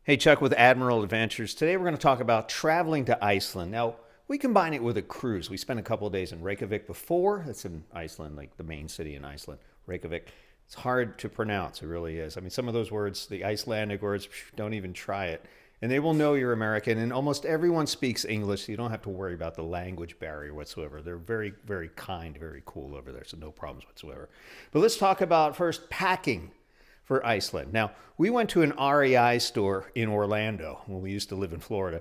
Hey, Chuck with Admiral Adventures. Today we're going to talk about traveling to Iceland. Now, we combine it with a cruise. We spent a couple of days in Reykjavik before. That's in Iceland, like the main city in Iceland, Reykjavik. It's hard to pronounce, it really is. I mean, some of those words, the Icelandic words, don't even try it. And they will know you're American, and almost everyone speaks English, so you don't have to worry about the language barrier whatsoever. They're very, very kind, very cool over there, so no problems whatsoever. But let's talk about first packing for Iceland. Now, we went to an REI store in Orlando when we used to live in Florida.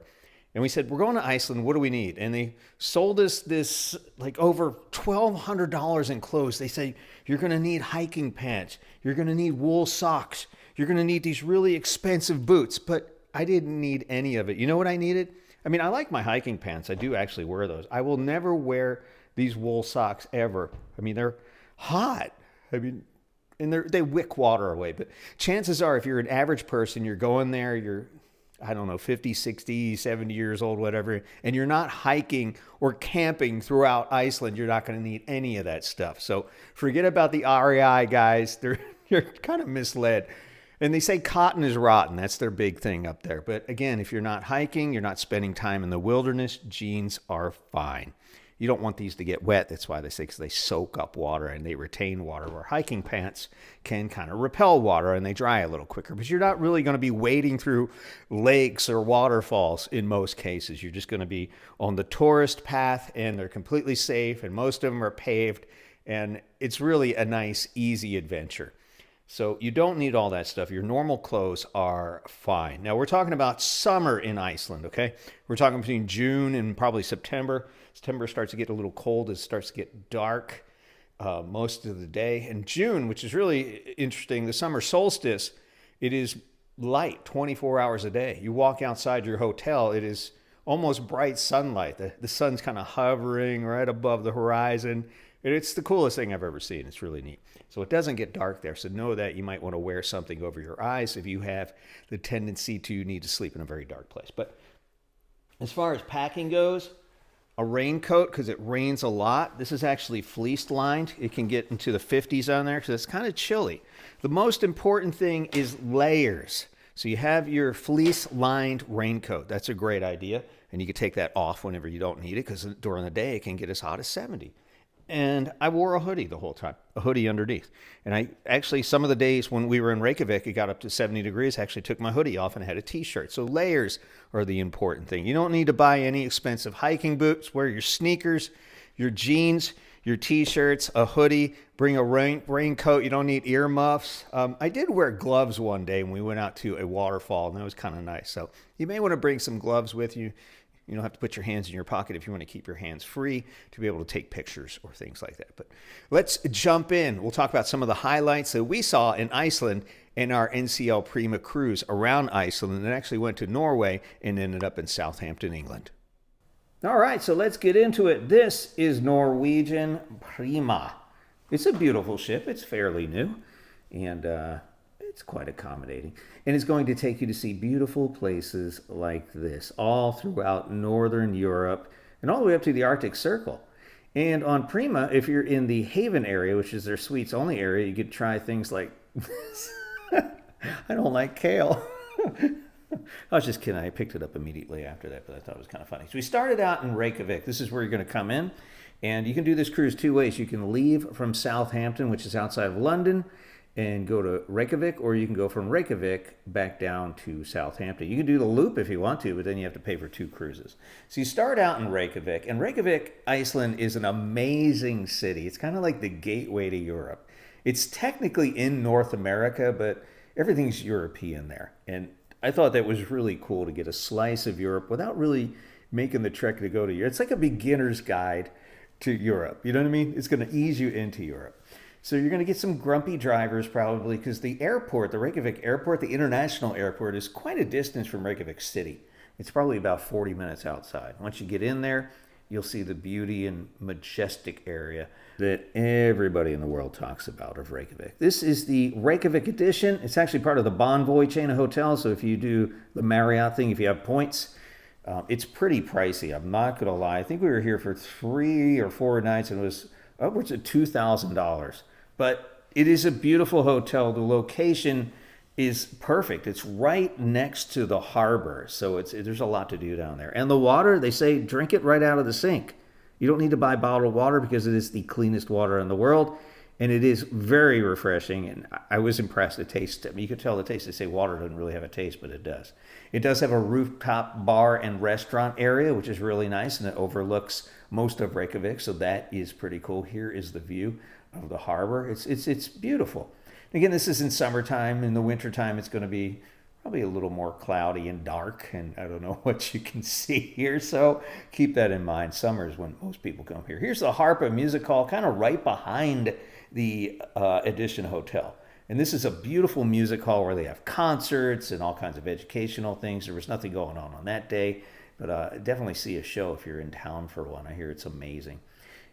And we said, we're going to Iceland, what do we need? And they sold us this like over $1,200 in clothes. They say, you're going to need hiking pants. You're going to need wool socks. You're going to need these really expensive boots. But I didn't need any of it. You know what I needed? I mean, I like my hiking pants. I do actually wear those. I will never wear these wool socks ever. I mean, they're hot. And they wick water away. But chances are, if you're an average person, you're going there, you're, I don't know, 50, 60, 70 years old, whatever, and you're not hiking or camping throughout Iceland, you're not going to need any of that stuff. So forget about the REI guys. You're kind of misled. And they say cotton is rotten. That's their big thing up there. But again, if you're not hiking, you're not spending time in the wilderness, jeans are fine. You don't want these to get wet. That's why they say, because they soak up water and they retain water, where hiking pants can kind of repel water and they dry a little quicker. But you're not really going to be wading through lakes or waterfalls in most cases. You're just going to be on the tourist path, and they're completely safe, and most of them are paved, and it's really a nice, easy adventure. So you don't need all that stuff. Your normal clothes are fine. Now, we're talking about summer in Iceland, okay? We're talking between June and probably September. September starts to get a little cold. It starts to get dark most of the day. And June, which is really interesting, the summer solstice, it is light 24 hours a day. You walk outside your hotel, it is almost bright sunlight. The sun's kind of hovering right above the horizon. It's the coolest thing I've ever seen. It's really neat. So it doesn't get dark there. So know that you might want to wear something over your eyes if you have the tendency to need to sleep in a very dark place. But as far as packing goes, a raincoat, because it rains a lot. This is actually fleece lined. It can get into the 50s on there because it's kind of chilly. The most important thing is layers. So you have your fleece lined raincoat. That's a great idea. And you can take that off whenever you don't need it, because during the day it can get as hot as 70. And I wore a hoodie the whole time, a hoodie underneath. And I actually, some of the days when we were in Reykjavik, it got up to 70 degrees, I actually took my hoodie off and had a t-shirt. So layers are the important thing. You don't need to buy any expensive hiking boots. Wear your sneakers, your jeans, your t-shirts, a hoodie, bring a raincoat. You don't need earmuffs. I did wear gloves one day when we went out to a waterfall, and that was kind of nice. So you may want to bring some gloves with you. You don't have to put your hands in your pocket if you want to keep your hands free to be able to take pictures or things like that. But let's jump in. We'll talk about some of the highlights that we saw in Iceland in our NCL Prima cruise around Iceland, and actually went to Norway and ended up in Southampton, England. All right, so let's get into it. This is Norwegian Prima. It's a beautiful ship. It's fairly new, and it's quite accommodating. And it's going to take you to see beautiful places like this, all throughout Northern Europe and all the way up to the Arctic Circle. And on Prima, if you're in the Haven area, which is their suites only area, you could try things like this. I don't like kale. I was just kidding. I picked it up immediately after that, but I thought it was kind of funny. So we started out in Reykjavik. This is where you're going to come in. And you can do this cruise two ways. You can leave from Southampton, which is outside of London, and go to Reykjavik, or you can go from Reykjavik back down to Southampton. You can do the loop if you want to, but then you have to pay for two cruises. So you start out in Reykjavik, and Reykjavik, Iceland, is an amazing city. It's kind of like the gateway to Europe. It's technically in North America, but everything's European there. And I thought that was really cool to get a slice of Europe without really making the trek to go to Europe. It's like a beginner's guide to Europe. You know what I mean? It's going to ease you into Europe. So you're going to get some grumpy drivers probably, because the airport, the Reykjavik airport, the international airport, is quite a distance from Reykjavik City. It's probably about 40 minutes outside. Once you get in there, you'll see the beauty and majestic area that everybody in the world talks about of Reykjavik. This is the Reykjavik edition. It's actually part of the Bonvoy chain of hotels. So if you do the Marriott thing, if you have points, it's pretty pricey. I'm not going to lie. I think we were here for 3 or 4 nights, and it was upwards of $2,000. But it is a beautiful hotel. The location is perfect. It's right next to the harbor, so there's a lot to do down there. And the water, they say, drink it right out of the sink. You don't need to buy bottled water because it is the cleanest water in the world, and it is very refreshing. And I was impressed. The taste, I mean, you could tell the taste. They say water doesn't really have a taste, but it does. It does have a rooftop bar and restaurant area, which is really nice, and it overlooks most of Reykjavik, so that is pretty cool. Here is the view of the harbor. It's beautiful. Again, this is in summertime. In the wintertime, it's going to be probably a little more cloudy and dark, and I don't know what you can see here, so keep that in mind. Summer is when most people come here. Here's the Harpa Music Hall, kind of right behind the Edition Hotel. And this is a beautiful music hall where they have concerts and all kinds of educational things. There was nothing going on that day, but definitely see a show if you're in town for one. I hear it's amazing.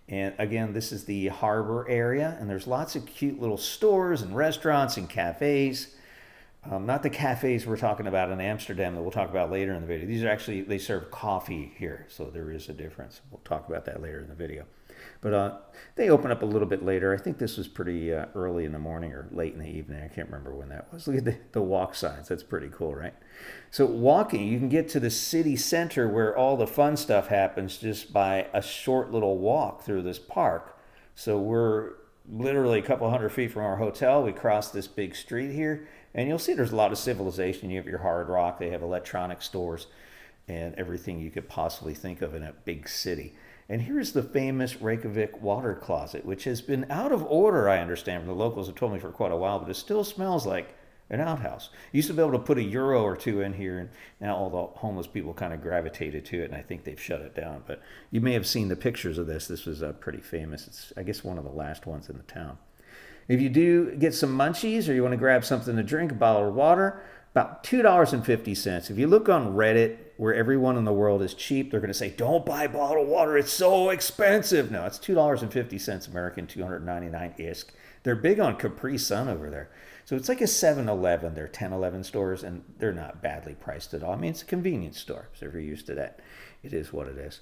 And again, this is the harbor area, and there's lots of cute little stores and restaurants and cafes. Not the cafes we're talking about in Amsterdam that we'll talk about later in the video. These are actually, they serve coffee here, so there is a difference. We'll talk about that later in the video. But they open up a little bit later. I think this was pretty early in the morning or late in the evening. I can't remember when that was. Look at the walk signs. That's pretty cool, right? So walking, you can get to the city center where all the fun stuff happens just by a short little walk through this park. So we're literally a couple hundred feet from our hotel. We cross this big street here, and you'll see there's a lot of civilization. You have your Hard Rock. They have electronic stores and everything you could possibly think of in a big city. And here's the famous Reykjavik water closet, which has been out of order, I understand, from the locals have told me for quite a while, but it still smells like an outhouse. You used to be able to put a euro or two in here, and now all the homeless people kind of gravitated to it, and I think they've shut it down. But you may have seen the pictures of this. This was pretty famous. It's, I guess, one of the last ones in the town. If you do get some munchies or you want to grab something to drink, a bottle of water, about $2.50. If you look on Reddit, where everyone in the world is cheap, they're going to say, don't buy bottled water, it's so expensive. No, it's $2.50 American, $2.99 ISK. They're big on Capri Sun over there. So it's like a 7-Eleven. They're 10-11 stores, and they're not badly priced at all. I mean, it's a convenience store, so if you're used to that, it is what it is.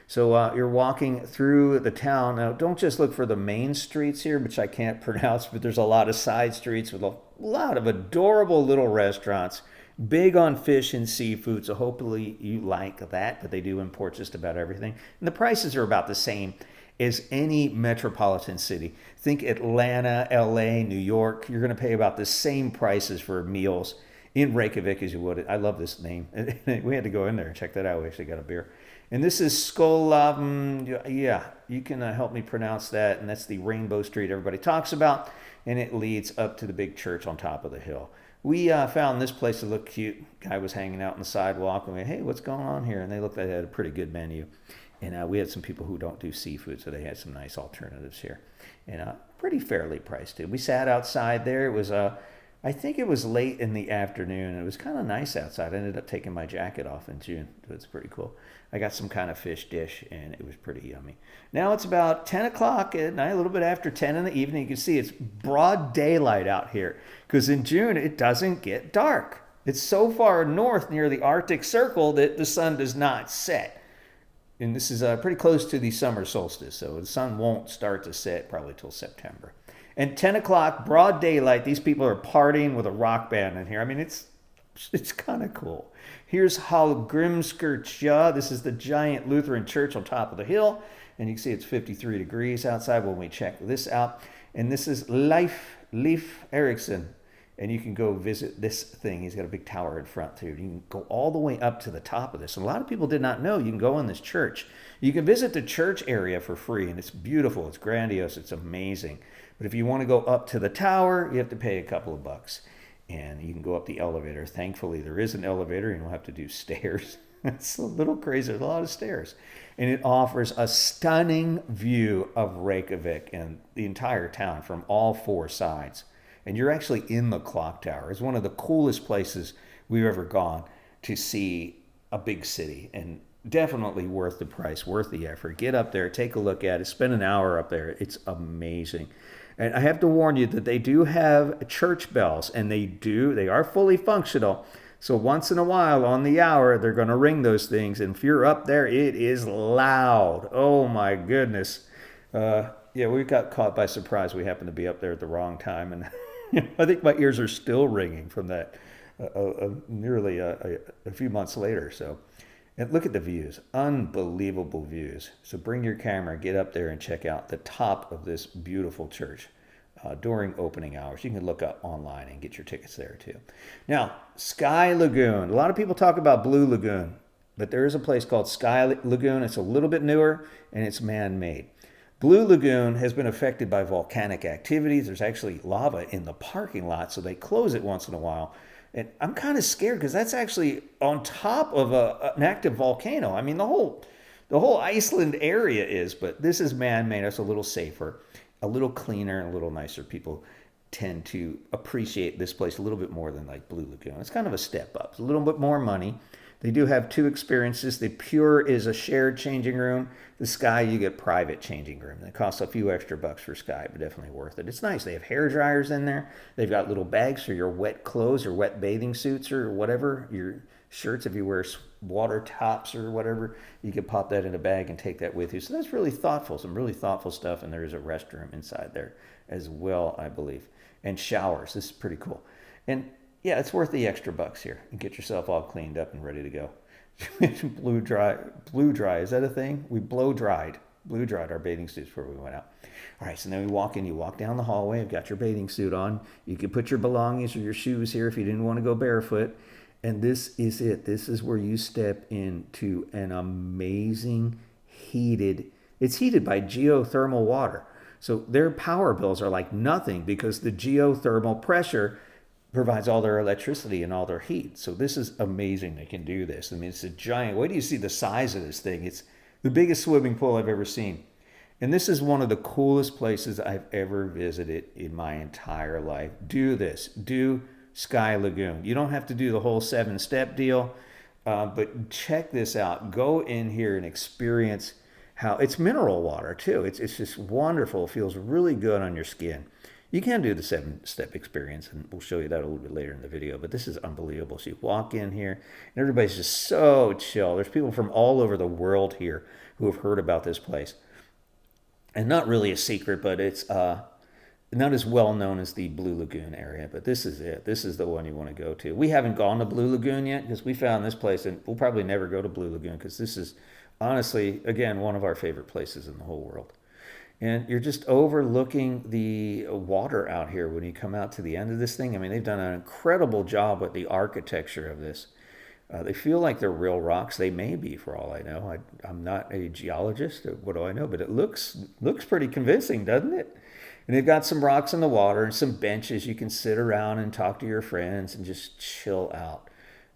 So you're walking through the town. Now, don't just look for the main streets here, which I can't pronounce, but there's a lot of side streets with a lot of adorable little restaurants, big on fish and seafood, so hopefully you like that, but they do import just about everything. And the prices are about the same as any metropolitan city. Think Atlanta, LA, New York. You're going to pay about the same prices for meals in Reykjavik as you would. I love this name. We had to go in there and check that out. We actually got a beer. And this is yeah, you can help me pronounce that. And that's the Rainbow Street everybody talks about. And it leads up to the big church on top of the hill. We found this place to look cute. Guy was hanging out on the sidewalk. And we went, hey, what's going on here? And they looked like they had a pretty good menu. And we had some people who don't do seafood, so they had some nice alternatives here. And pretty fairly priced, too. We sat outside there. It was, I think it was late in the afternoon. It was kind of nice outside. I ended up taking my jacket off in June. So it's pretty cool. I got some kind of fish dish, and it was pretty yummy. Now it's about 10 o'clock at night, a little bit after 10 in the evening. You can see it's broad daylight out here, because in June it doesn't get dark. It's so far north near the Arctic Circle that the sun does not set. And this is pretty close to the summer solstice, so the sun won't start to set probably till September. And 10 o'clock, broad daylight, these people are partying with a rock band in here. I mean, it's kind of cool. Here's Hallgrimskirkja. This is the giant Lutheran church on top of the hill. And you can see it's 53 degrees outside when we check this out. And this is Leif Erikson. And you can go visit this thing. He's got a big tower in front too. You can go all the way up to the top of this. And a lot of people did not know you can go in this church. You can visit the church area for free, and it's beautiful. It's grandiose. It's amazing. But if you want to go up to the tower, you have to pay a couple of bucks. And you can go up the elevator. Thankfully, there is an elevator. You don't have to do stairs. It's a little crazy. There's a lot of stairs. And it offers a stunning view of Reykjavik and the entire town from all four sides. And you're actually in the clock tower. It's one of the coolest places we've ever gone to see a big city, and definitely worth the price, worth the effort. Get up there, take a look at it, spend an hour up there. It's amazing. And I have to warn you that they do have church bells, and they are fully functional. So once in a while on the hour, they're going to ring those things. And if you're up there, it is loud. Oh my goodness. Yeah, we got caught by surprise. We happened to be up there at the wrong time, and I think my ears are still ringing from that nearly a few months later. So, and look at the views, unbelievable views. So bring your camera, get up there and check out the top of this beautiful church during opening hours. You can look up online and get your tickets there too. Now, Sky Lagoon. A lot of people talk about Blue Lagoon, but there is a place called Sky Lagoon. It's a little bit newer and it's man-made. Blue Lagoon has been affected by volcanic activities. There's actually lava in the parking lot, so they close it once in a while. And I'm kind of scared because that's actually on top of an active volcano. I mean, the whole Iceland area is, but this is man-made. It's a little safer, a little cleaner, and a little nicer. People tend to appreciate this place a little bit more than like Blue Lagoon. It's kind of a step up. It's a little bit more money. They do have two experiences. The Pure is a shared changing room. The Sky, you get private changing room. It costs a few extra bucks for Sky, but definitely worth it. It's nice. They have hair dryers in there. They've got little bags for your wet clothes or wet bathing suits or whatever, your shirts if you wear water tops or whatever. You can pop that in a bag and take that with you. So that's really thoughtful, some really thoughtful stuff. And there is a restroom inside there as well, I believe. And showers. This is pretty cool. And yeah, it's worth the extra bucks here and get yourself all cleaned up and ready to go. Blue dry, is that a thing? We blow dried our bathing suits before we went out. All right, so then we walk in, you walk down the hallway, I've got your bathing suit on. You can put your belongings or your shoes here if you didn't want to go barefoot. And this is it. This is where you step into an amazing it's heated by geothermal water. So their power bills are like nothing because the geothermal pressure provides all their electricity and all their heat. So this is amazing they can do this. I mean, it's a giant, wait till you see the size of this thing. It's the biggest swimming pool I've ever seen. And this is one of the coolest places I've ever visited in my entire life. Do this. Do Sky Lagoon. You don't have to do the whole 7-step deal, but check this out. Go in here and experience how it's mineral water too. It's just wonderful. It feels really good on your skin. You can do the 7-step experience, and we'll show you that a little bit later in the video, but this is unbelievable. So you walk in here, and everybody's just so chill. There's people from all over the world here who have heard about this place. And not really a secret, but it's not as well known as the Blue Lagoon area, but this is it. This is the one you want to go to. We haven't gone to Blue Lagoon yet because we found this place, and we'll probably never go to Blue Lagoon because this is honestly, again, one of our favorite places in the whole world. And you're just overlooking the water out here when you come out to the end of this thing. I mean, they've done an incredible job with the architecture of this. They feel like they're real rocks. They may be, for all I know. I'm not a geologist. What do I know? But it looks pretty convincing, doesn't it? And they've got some rocks in the water and some benches you can sit around and talk to your friends and just chill out.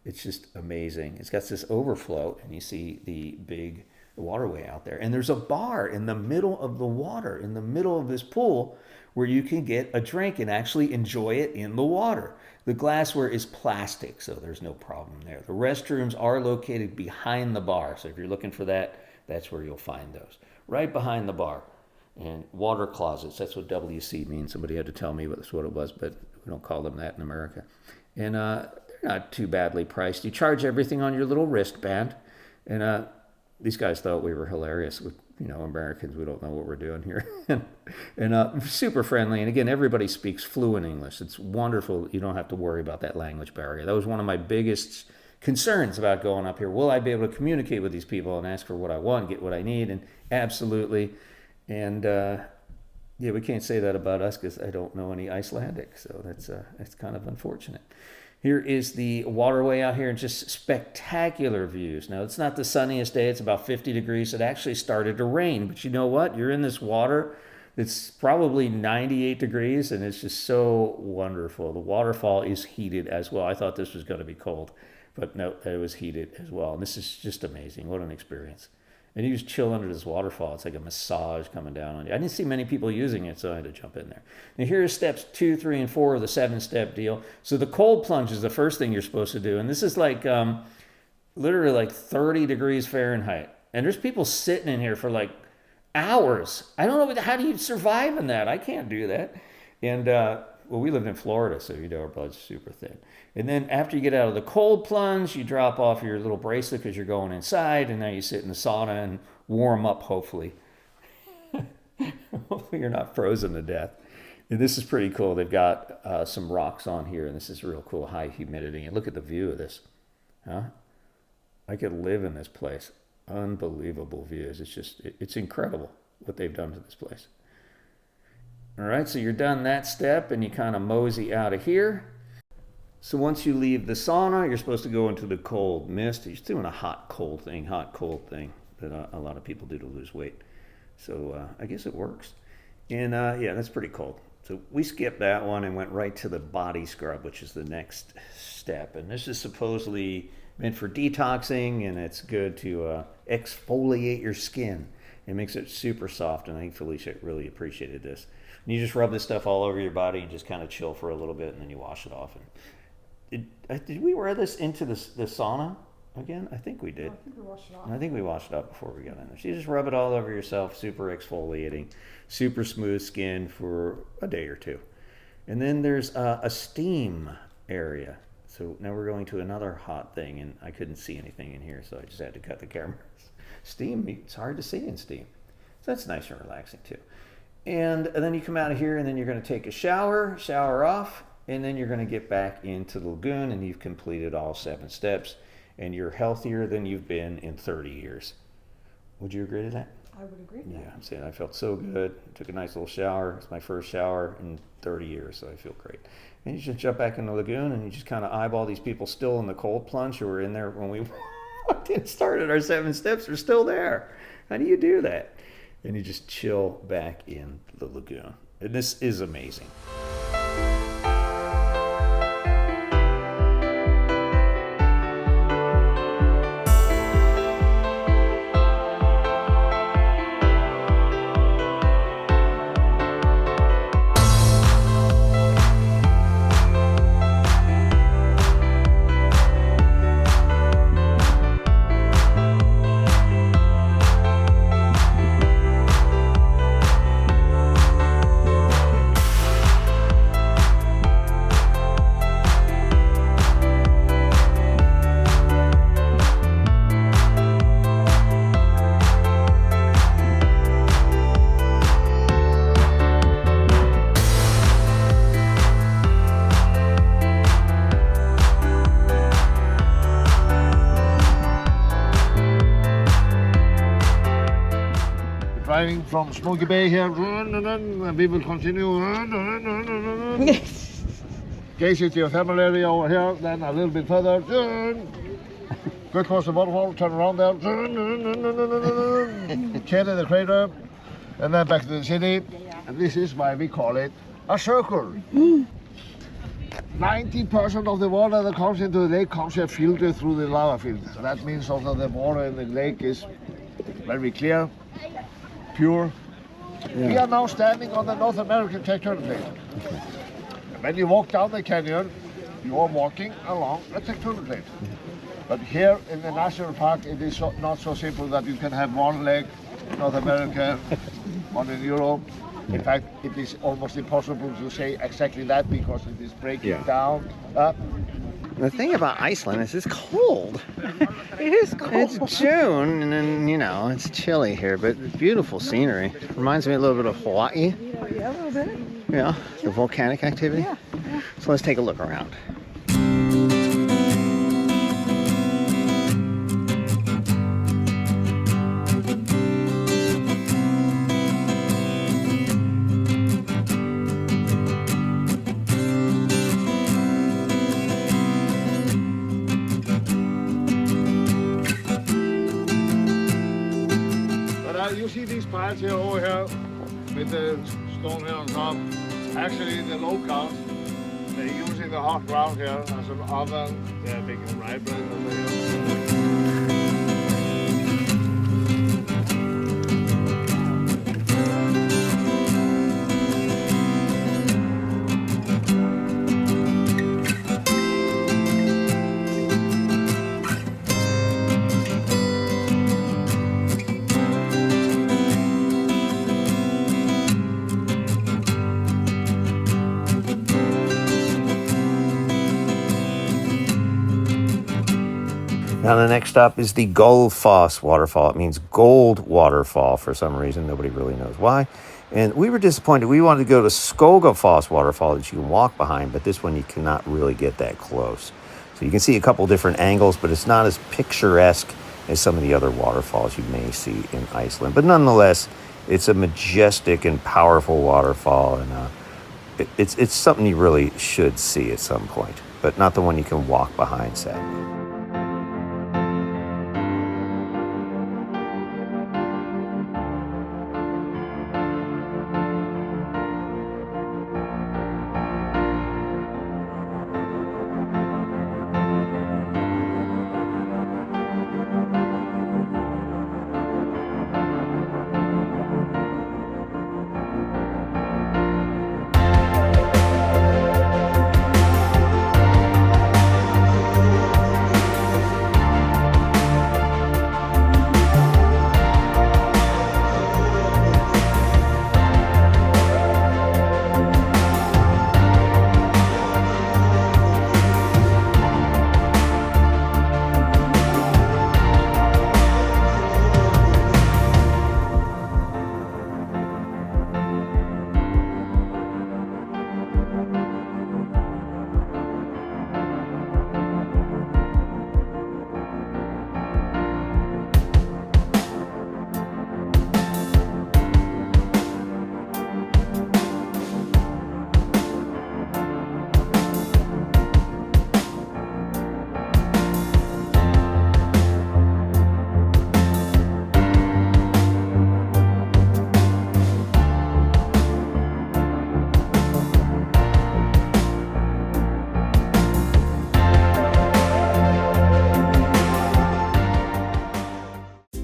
It's just amazing. It's got this overflow, and you see the big waterway out there. And there's a bar in the middle of the water, in the middle of this pool, where you can get a drink and actually enjoy it in the water. The glassware is plastic, so there's no problem there. The restrooms are located behind the bar, so if you're looking for that, that's where you'll find those. Right behind the bar. And water closets, that's what WC means. Somebody had to tell me that's what it was, but we don't call them that in America. And they're not too badly priced. You charge everything on your little wristband, and these guys thought we were hilarious. Americans, we don't know what we're doing here. and super friendly. And again, everybody speaks fluent English. It's wonderful. You don't have to worry about that language barrier. That was one of my biggest concerns about going up here. Will I be able to communicate with these people and ask for what I want, get what I need? And absolutely. And we can't say that about us because I don't know any Icelandic. So that's kind of unfortunate. Here is the waterway out here, and just spectacular views. Now, it's not the sunniest day. It's about 50 degrees. It actually started to rain. But you know what? You're in this water. It's probably 98 degrees, and it's just so wonderful. The waterfall is heated as well. I thought this was going to be cold, but no, it was heated as well. And this is just amazing. What an experience. And you just chill under this waterfall. It's like a massage coming down on you. I didn't see many people using it, so I had to jump in there. Now here are steps 2, 3, and 4 of the 7-step deal. So the cold plunge is the first thing you're supposed to do. And this is like literally like 30 degrees Fahrenheit. And there's people sitting in here for like hours. I don't know, how do you survive in that? I can't do that. And we lived in Florida, so our blood's super thin. And then after you get out of the cold plunge, you drop off your little bracelet because you're going inside, and now you sit in the sauna and warm up, hopefully. Hopefully you're not frozen to death. And this is pretty cool. They've got some rocks on here, and this is real cool, high humidity. And look at the view of this. Huh? I could live in this place. Unbelievable views. It's incredible what they've done to this place. All right, so you're done that step, and you kind of mosey out of here. So once you leave the sauna, you're supposed to go into the cold mist. You're doing a hot, cold thing that a lot of people do to lose weight. So I guess it works. And yeah, that's pretty cold. So we skipped that one and went right to the body scrub, which is the next step. And this is supposedly meant for detoxing, and it's good to exfoliate your skin. It makes it super soft, and I think Felicia really appreciated this. And you just rub this stuff all over your body and just kind of chill for a little bit, and then you wash it off. And did we wear this into the sauna again? I think we did. I think we washed it off. I think we washed it up before we got in there. So you just rub it all over yourself, super exfoliating, super smooth skin for a day or two. And then there's a steam area. So now we're going to another hot thing, and I couldn't see anything in here, so I just had to cut the camera. Steam, it's hard to see in steam. So that's nice and relaxing too. And then you come out of here, and then you're going to take a shower off, and then you're going to get back into the lagoon, and you've completed all 7 steps, and you're healthier than you've been in 30 years. Would you agree to that? I would agree with that. Yeah, I'm saying I felt so good. Took a nice little shower. It's my first shower in 30 years, so I feel great. And you just jump back in the lagoon, and you just kind of eyeball these people still in the cold plunge who were in there when we walked in, started our 7 steps. They're still there. How do you do that? And you just chill back in the lagoon. And this is amazing. Driving from Smoky Bay here, and we will continue. Gacy geothermal area over here, then a little bit further. Go across the waterfall, turn around there. Carry the crater, and then back to the city. And this is why we call it a circle. 90% of the water that comes into the lake comes here filtered through the lava field. So that means also the water in the lake is very clear, pure. Yeah. We are now standing on the North American tectonic plate. When you walk down the canyon, you are walking along a tectonic plate. But here in the national park, it is not so simple that you can have one leg, North America, one in Europe. In fact, it is almost impossible to say exactly that because it is breaking down. The thing about Iceland is it's cold. It is cold. It's June, and then, you know, it's chilly here, but beautiful scenery. Reminds me a little bit of Hawaii. Yeah, a little bit. Yeah, the volcanic activity. Yeah. So let's take a look around. You see these piles here over here with the stone here on top. Actually, the locals, they're using the hot ground here as an oven. They're making rye bread over here. Now the next stop is the Godafoss waterfall. It means gold waterfall for some reason. Nobody really knows why. And we were disappointed. We wanted to go to Godafoss waterfall that you can walk behind, but this one you cannot really get that close. So you can see a couple different angles, but it's not as picturesque as some of the other waterfalls you may see in Iceland. But nonetheless, it's a majestic and powerful waterfall, and it's something you really should see at some point, but not the one you can walk behind, sadly.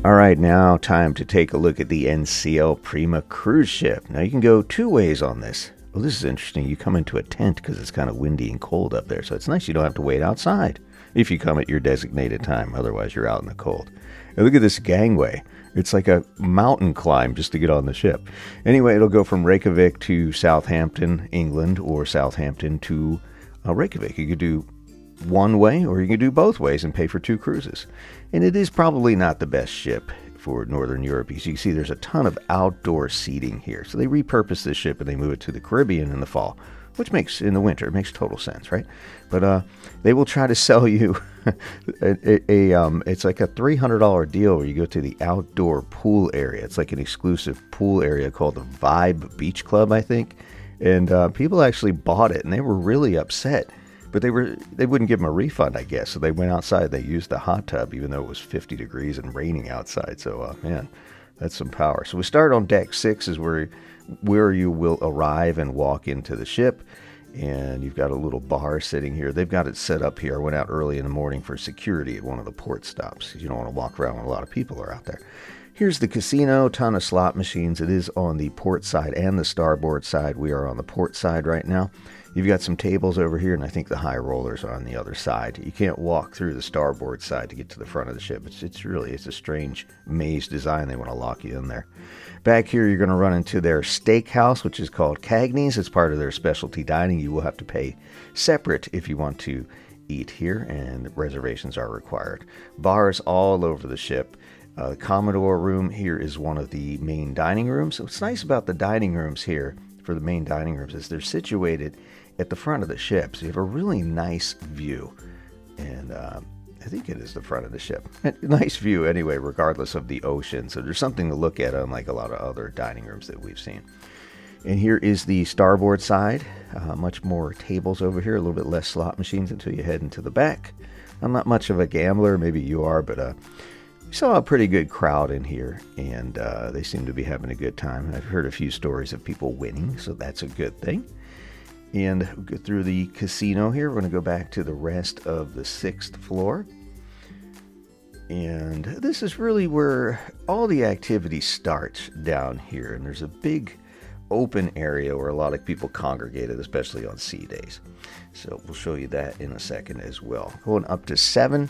All right, now time to take a look at the NCL Prima cruise ship. Now you can go two ways on this. Well, this is interesting. You come into a tent because it's kind of windy and cold up there, so it's nice you don't have to wait outside if you come at your designated time. Otherwise, you're out in the cold. And look at this gangway. It's like a mountain climb just to get on the ship. Anyway, it'll go from Reykjavik to Southampton, England, or Southampton to Reykjavik. You could do one way or you can do both ways and pay for two cruises. And it is probably not the best ship for Northern Europe. As you can see, there's a ton of outdoor seating here. So they repurpose this ship and they move it to the Caribbean in the fall, which makes, in the winter, it makes total sense, right? But they will try to sell you it's like a $300 deal where you go to the outdoor pool area. It's like an exclusive pool area called the Vibe Beach Club, I think. And people actually bought it and they were really upset. But they wouldn't give them a refund, I guess. So they went outside. They used the hot tub, even though it was 50 degrees and raining outside. So, man, that's some power. So we start on deck 6 is where you will arrive and walk into the ship. And you've got a little bar sitting here. They've got it set up here. I went out early in the morning for security at one of the port stops. You don't want to walk around when a lot of people are out there. Here's the casino, ton of slot machines. It is on the port side and the starboard side. We are on the port side right now. You've got some tables over here, and I think the high rollers are on the other side. You can't walk through the starboard side to get to the front of the ship. It's a strange maze design. They want to lock you in there. Back here, you're going to run into their steakhouse, which is called Cagney's. It's part of their specialty dining. You will have to pay separate if you want to eat here, and reservations are required. Bars all over the ship. The Commodore room here is one of the main dining rooms. So what's nice about the dining rooms here for the main dining rooms is they're situated at the front of the ship. So you have a really nice view. And I think it is the front of the ship. Nice view anyway, regardless of the ocean. So there's something to look at unlike a lot of other dining rooms that we've seen. And here is the starboard side. Much more tables over here, a little bit less slot machines until you head into the back. I'm not much of a gambler, maybe you are, but we saw a pretty good crowd in here, and they seem to be having a good time. I've heard a few stories of people winning, so that's a good thing. And we'll go through the casino here. We're going to go back to the rest of the 6th floor. And this is really where all the activity starts down here. And there's a big open area where a lot of people congregated, especially on sea days. So we'll show you that in a second as well. Going up to 7.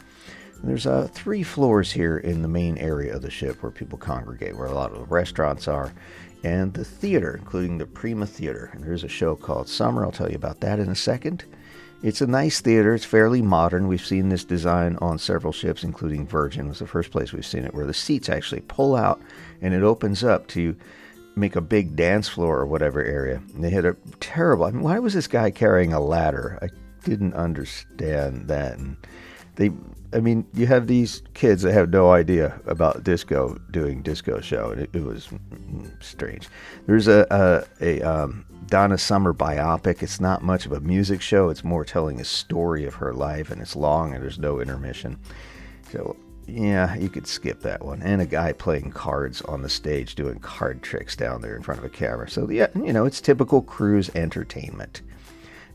There's 3 floors here in the main area of the ship where people congregate, where a lot of the restaurants are, and the theater, including the Prima Theater. And there's a show called Summer. I'll tell you about that in a second. It's a nice theater. It's fairly modern. We've seen this design on several ships, including Virgin. It was the first place we've seen it, where the seats actually pull out and it opens up to make a big dance floor or whatever area. And they had a terrible, I mean, why was this guy carrying a ladder? I didn't understand that. And you have these kids that have no idea about disco doing disco show, and it was strange. There's a Donna Summer biopic. It's not much of a music show. It's more telling a story of her life, and it's long, and there's no intermission. So, yeah, you could skip that one. And a guy playing cards on the stage doing card tricks down there in front of a camera. So, yeah, it's typical cruise entertainment.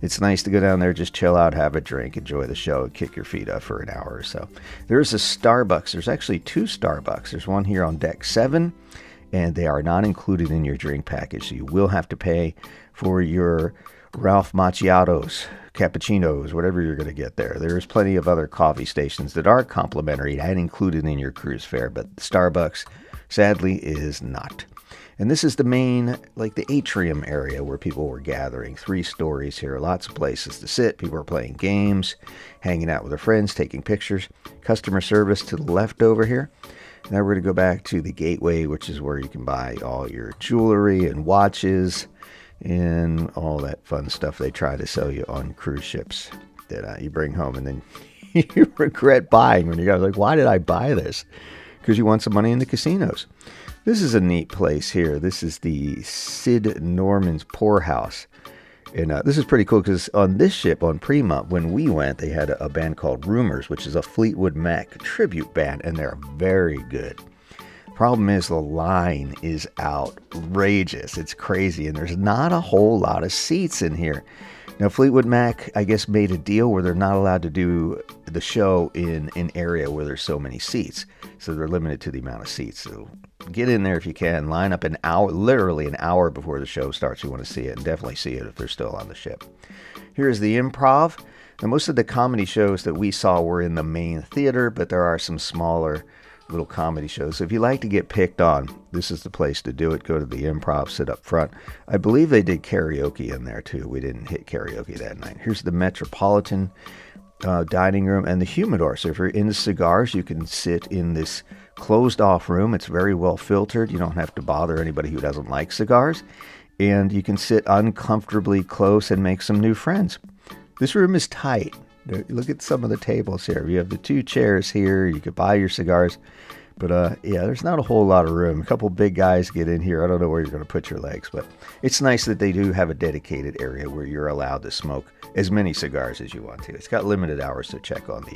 It's nice to go down there, just chill out, have a drink, enjoy the show, and kick your feet up for an hour or so. There's a Starbucks. There's actually 2 Starbucks. There's one here on deck 7, and they are not included in your drink package. So you will have to pay for your Ralph Macchiatos, cappuccinos, whatever you're going to get there. There's plenty of other coffee stations that are complimentary and included in your cruise fare, but Starbucks, sadly, is not. And this is the main, like the atrium area where people were gathering. 3 stories here, lots of places to sit. People are playing games, hanging out with their friends, taking pictures. Customer service to the left over here. Now we're going to go back to the gateway, which is where you can buy all your jewelry and watches and all that fun stuff they try to sell you on cruise ships that you bring home and then you regret buying when you go, like, why did I buy this? Because you want some money in the casinos. This is a neat place here. This is the Sid Norman's Poorhouse. And this is pretty cool because on this ship, on Prima, when we went, they had a band called Rumors, which is a Fleetwood Mac tribute band, and they're very good. Problem is the line is outrageous. It's crazy, and there's not a whole lot of seats in here. Now, Fleetwood Mac, I guess, made a deal where they're not allowed to do the show in an area where there's so many seats. So they're limited to the amount of seats. So get in there if you can. Line up an hour, literally an hour before the show starts. You want to see it, and definitely see it if they're still on the ship. Here's the Improv. Now, most of the comedy shows that we saw were in the main theater, but there are some smaller little comedy shows. So if you like to get picked on, this is the place to do it. Go to the Improv, sit up front. I believe they did karaoke in there too. We didn't hit karaoke that night. Here's the Metropolitan dining room and the humidor. So if you're into cigars, you can sit in this closed off room. It's very well filtered. You don't have to bother anybody who doesn't like cigars. And you can sit uncomfortably close and make some new friends. This room is tight. Look at some of the tables here. You have the 2 chairs here. You could buy your cigars. But, yeah, there's not a whole lot of room. A couple big guys get in here. I don't know where you're going to put your legs. But it's nice that they do have a dedicated area where you're allowed to smoke as many cigars as you want to. It's got limited hours, so check on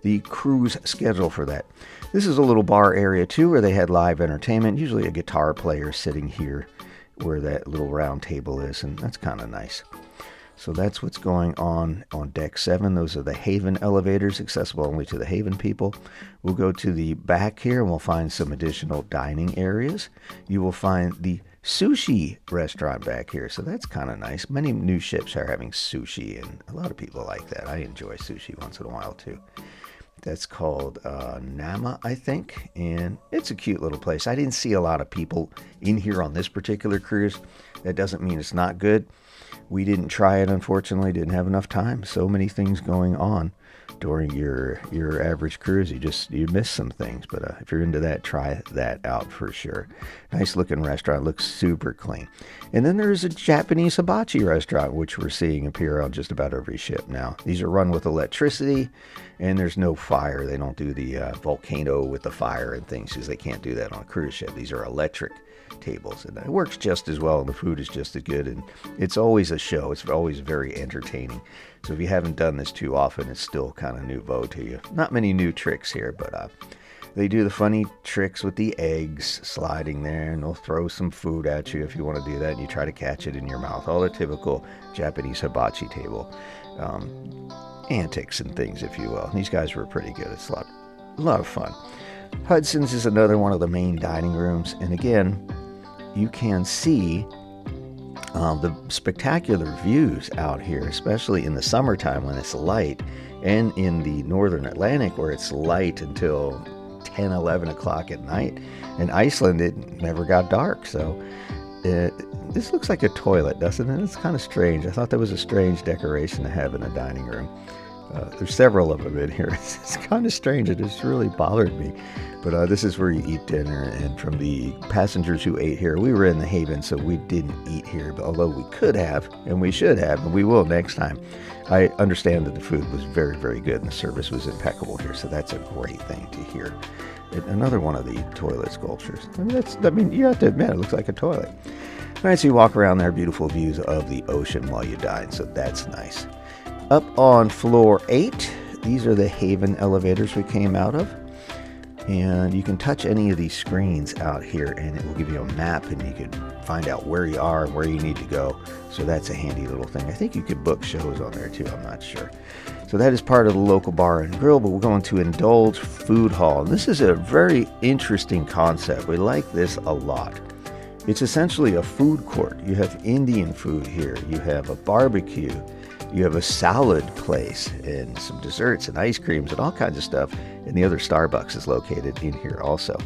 the cruise schedule for that. This is a little bar area, too, where they had live entertainment. Usually a guitar player sitting here where that little round table is. And that's kind of nice. So that's what's going on deck 7. Those are the Haven elevators, accessible only to the Haven people. We'll go to the back here and we'll find some additional dining areas. You will find the sushi restaurant back here. So that's kind of nice. Many new ships are having sushi, and a lot of people like that. I enjoy sushi once in a while too. That's called Nama, I think, and it's a cute little place. I didn't see a lot of people in here on this particular cruise. That doesn't mean it's not good. We didn't try it, unfortunately. Didn't have enough time. So many things going on during your average cruise. You miss some things, but if you're into that, try that out for sure. Nice looking restaurant. Looks super clean. And then there's a Japanese hibachi restaurant, which we're seeing appear on just about every ship now. These are run with electricity, and there's no fire. They don't do the volcano with the fire and things, because they can't do that on a cruise ship. These are electric tables, and it works just as well, and the food is just as good, and it's always a show. It's always very entertaining. So if you haven't done this too often, it's still kind of nouveau to you. Not many new tricks here, but they do the funny tricks with the eggs sliding there, and they'll throw some food at you if you want to do that, and you try to catch it in your mouth. All the typical Japanese hibachi table antics and things, if you will. These guys were pretty good. It's a lot of fun. Hudson's is another one of the main dining rooms, and again, you can see the spectacular views out here, especially in the summertime when it's light, and in the northern Atlantic where it's light until 10, 11 o'clock at night. In Iceland, it never got dark, so this looks like a toilet, doesn't it? It's kind of strange. I thought that was a strange decoration to have in a dining room. There's several of them in here. It's kind of strange. It just really bothered me. But this is where you eat dinner. And from the passengers who ate here, we were in the Haven, so we didn't eat here. But although we could have, and we should have, and we will next time, I understand that the food was very, very good and the service was impeccable here. So that's a great thing to hear. And another one of the toilet sculptures. I mean, you have to admit, it looks like a toilet. All right, so you walk around there, beautiful views of the ocean while you dine. So that's nice. Up on floor 8, these are the Haven elevators we came out of. And you can touch any of these screens out here and it will give you a map and you can find out where you are and where you need to go. So that's a handy little thing. I think you could book shows on there too, I'm not sure. So that is part of the local bar and grill, but we're going to Indulge Food Hall. And this is a very interesting concept. We like this a lot. It's essentially a food court. You have Indian food here. You have a barbecue. You have a salad place and some desserts and ice creams and all kinds of stuff. And the other Starbucks is located in here also.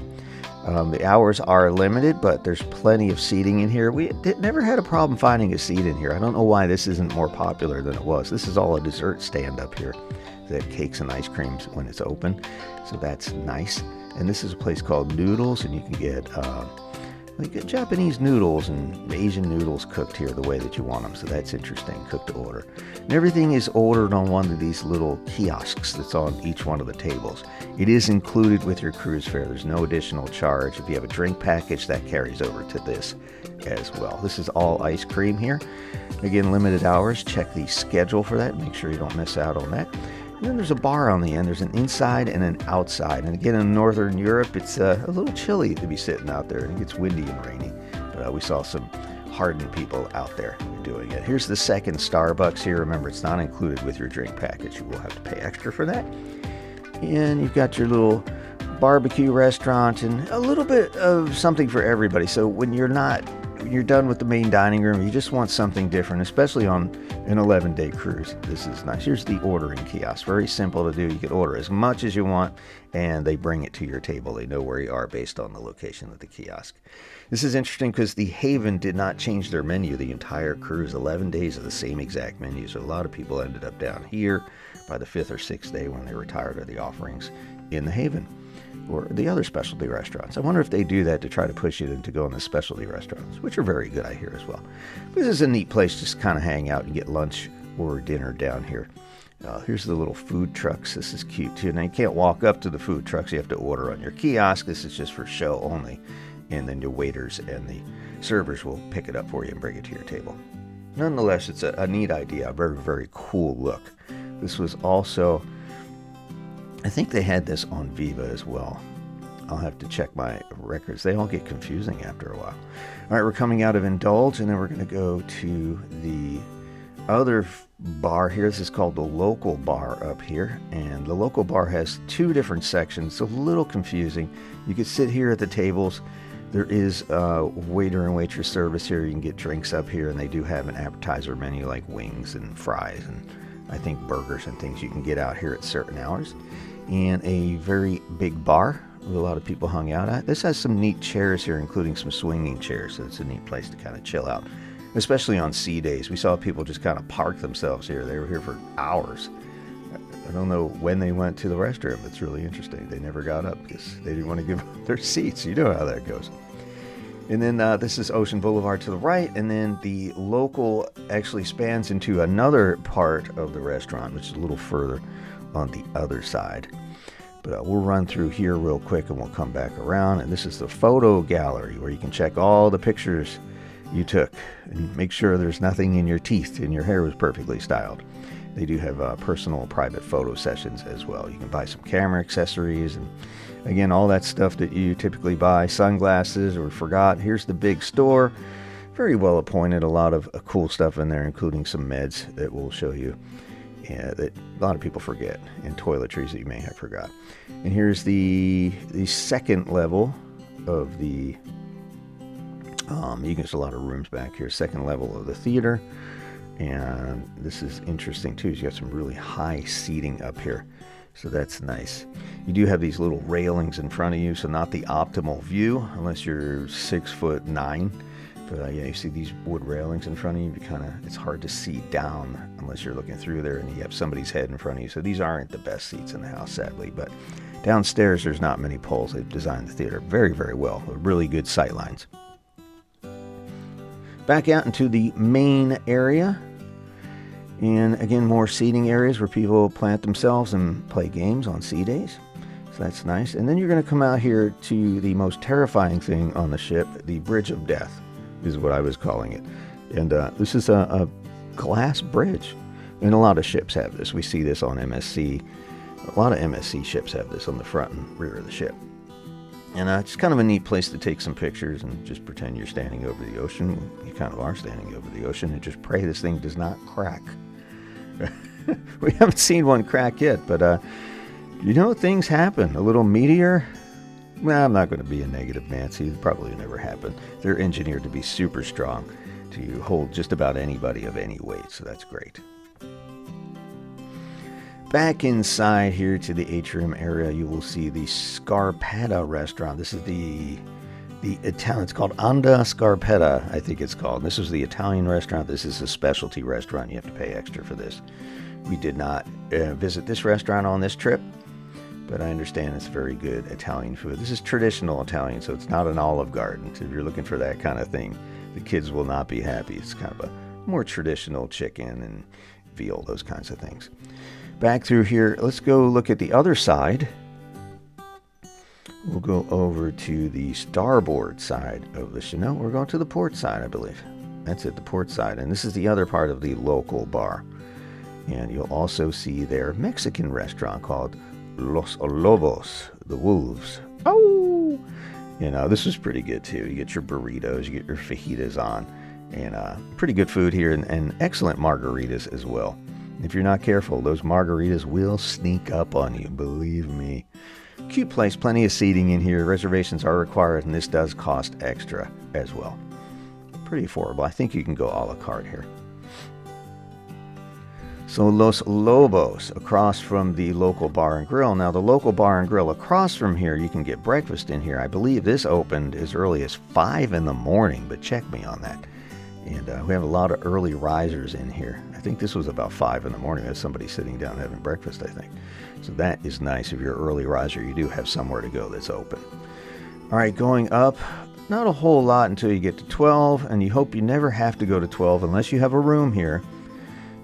The hours are limited, but there's plenty of seating in here. We never had a problem finding a seat in here. I don't know why this isn't more popular than it was. This is all a dessert stand up here. They have cakes and ice creams when it's open. So that's nice. And this is a place called Noodles, and you can get Japanese noodles and Asian noodles cooked here the way that you want them. So that's interesting, cooked to order. And everything is ordered on one of these little kiosks that's on each one of the tables. It is included with your cruise fare. There's no additional charge. If you have a drink package, that carries over to this as well. This is all ice cream here. Again, limited hours. Check the schedule for that. Make sure you don't miss out on that. And then there's a bar on the end. There's an inside and an outside. And again, in Northern Europe, it's a little chilly to be sitting out there. And it gets windy and rainy. But we saw some hardened people out there doing it. Here's the second Starbucks here. Remember, it's not included with your drink package. You will have to pay extra for that. And you've got your little barbecue restaurant and a little bit of something for everybody. So when you're done with the main dining room, you just want something different, especially on an 11-day cruise. This is nice. Here's the ordering kiosk. Very simple to do. You can order as much as you want, and they bring it to your table. They know where you are based on the location of the kiosk. This is interesting because the Haven did not change their menu the entire cruise. 11 days of the same exact menu. So a lot of people ended up down here by the 5th or 6th day when they were tired of the offerings in the Haven or the other specialty restaurants. I wonder if they do that to try to push you to go in the specialty restaurants, which are very good, I hear, as well. This is a neat place to just kind of hang out and get lunch or dinner down here. Here's the little food trucks. This is cute, too. Now, you can't walk up to the food trucks. You have to order on your kiosk. This is just for show only. And then your waiters and the servers will pick it up for you and bring it to your table. Nonetheless, it's a neat idea, a very, very cool look. This was also, I think they had this on Viva as well. I'll have to check my records. They all get confusing after a while. All right, we're coming out of Indulge, and then we're going to go to the other bar here. This is called the local bar up here, and the local bar has 2 different sections. It's a little confusing. You can sit here at the tables. There is waiter and waitress service here. You can get drinks up here, and they do have an appetizer menu like wings and fries and I think burgers and things you can get out here at certain hours. And a very big bar with a lot of people hung out at. This has some neat chairs here, including some swinging chairs, so it's a neat place to kind of chill out, especially on sea days. We saw people just kind of park themselves here. They were here for hours. I don't know when they went to the restroom. It's really interesting. They never got up because they didn't want to give up their seats. You know how that goes. And then this is Ocean Boulevard to the right, and then the local actually spans into another part of the restaurant, which is a little further on the other side. But we'll run through here real quick and we'll come back around. And this is the photo gallery where you can check all the pictures you took and make sure there's nothing in your teeth and your hair was perfectly styled. They do have personal private photo sessions as well. You can buy some camera accessories and again, all that stuff that you typically buy, sunglasses or forgot. Here's the big store. Very well appointed. A lot of cool stuff in there, including some meds that we'll show you that a lot of people forget, and toiletries that you may have forgot. And here's the second level of the, you get a lot of rooms back here. Second level of the theater. And this is interesting too. You got some really high seating up here. So that's nice. You do have these little railings in front of you, so not the optimal view unless you're 6'9". But yeah, you see these wood railings in front of you. It's hard to see down unless you're looking through there, and you have somebody's head in front of you. So these aren't the best seats in the house, sadly. But downstairs, there's not many poles. They've designed the theater very, very well. Really good sight lines. Back out into the main area. And again, more seating areas where people plant themselves and play games on sea days. So that's nice. And then you're going to come out here to the most terrifying thing on the ship, the Bridge of Death, is what I was calling it. And this is a glass bridge. And a lot of ships have this. We see this on MSC. A lot of MSC ships have this on the front and rear of the ship. And it's kind of a neat place to take some pictures and just pretend you're standing over the ocean. You kind of are standing over the ocean, and just pray this thing does not crack. We haven't seen one crack yet, but things happen. A little meteor. Well, I'm not going to be a negative Nancy. It probably never happened. They're engineered to be super strong to hold just about anybody of any weight, so that's great. Back inside here to the atrium area, you will see the Scarpetta restaurant. This is the Italian. It's called Anda Scarpetta, I think it's called. This is the Italian restaurant. This is a specialty restaurant. You have to pay extra for this. We did not visit this restaurant on this trip, but I understand it's very good Italian food. This is traditional Italian, so it's not an Olive Garden. So if you're looking for that kind of thing, the kids will not be happy. It's kind of a more traditional chicken and veal, those kinds of things. Back through here, let's go look at the other side. We'll go over to the starboard side of the ship. No, we're going to the port side, I believe. That's it, the port side. And this is the other part of the local bar. And you'll also see their Mexican restaurant called Los Lobos, the Wolves. Oh! This is pretty good too. You get your burritos, you get your fajitas on. And pretty good food here, and excellent margaritas as well. If you're not careful, those margaritas will sneak up on you, believe me. Cute place, plenty of seating in here. Reservations are required, and this does cost extra as well. Pretty affordable. I think you can go a la carte here. So Los Lobos, across from the local bar and grill. Now, the local bar and grill across from here, you can get breakfast in here. I believe this opened as early as 5 in the morning, but check me on that. And we have a lot of early risers in here. I think this was about 5 in the morning. There's somebody sitting down having breakfast, I think. So that is nice. If you're an early riser, you do have somewhere to go that's open. All right, going up, not a whole lot until you get to 12, and you hope you never have to go to 12 unless you have a room here,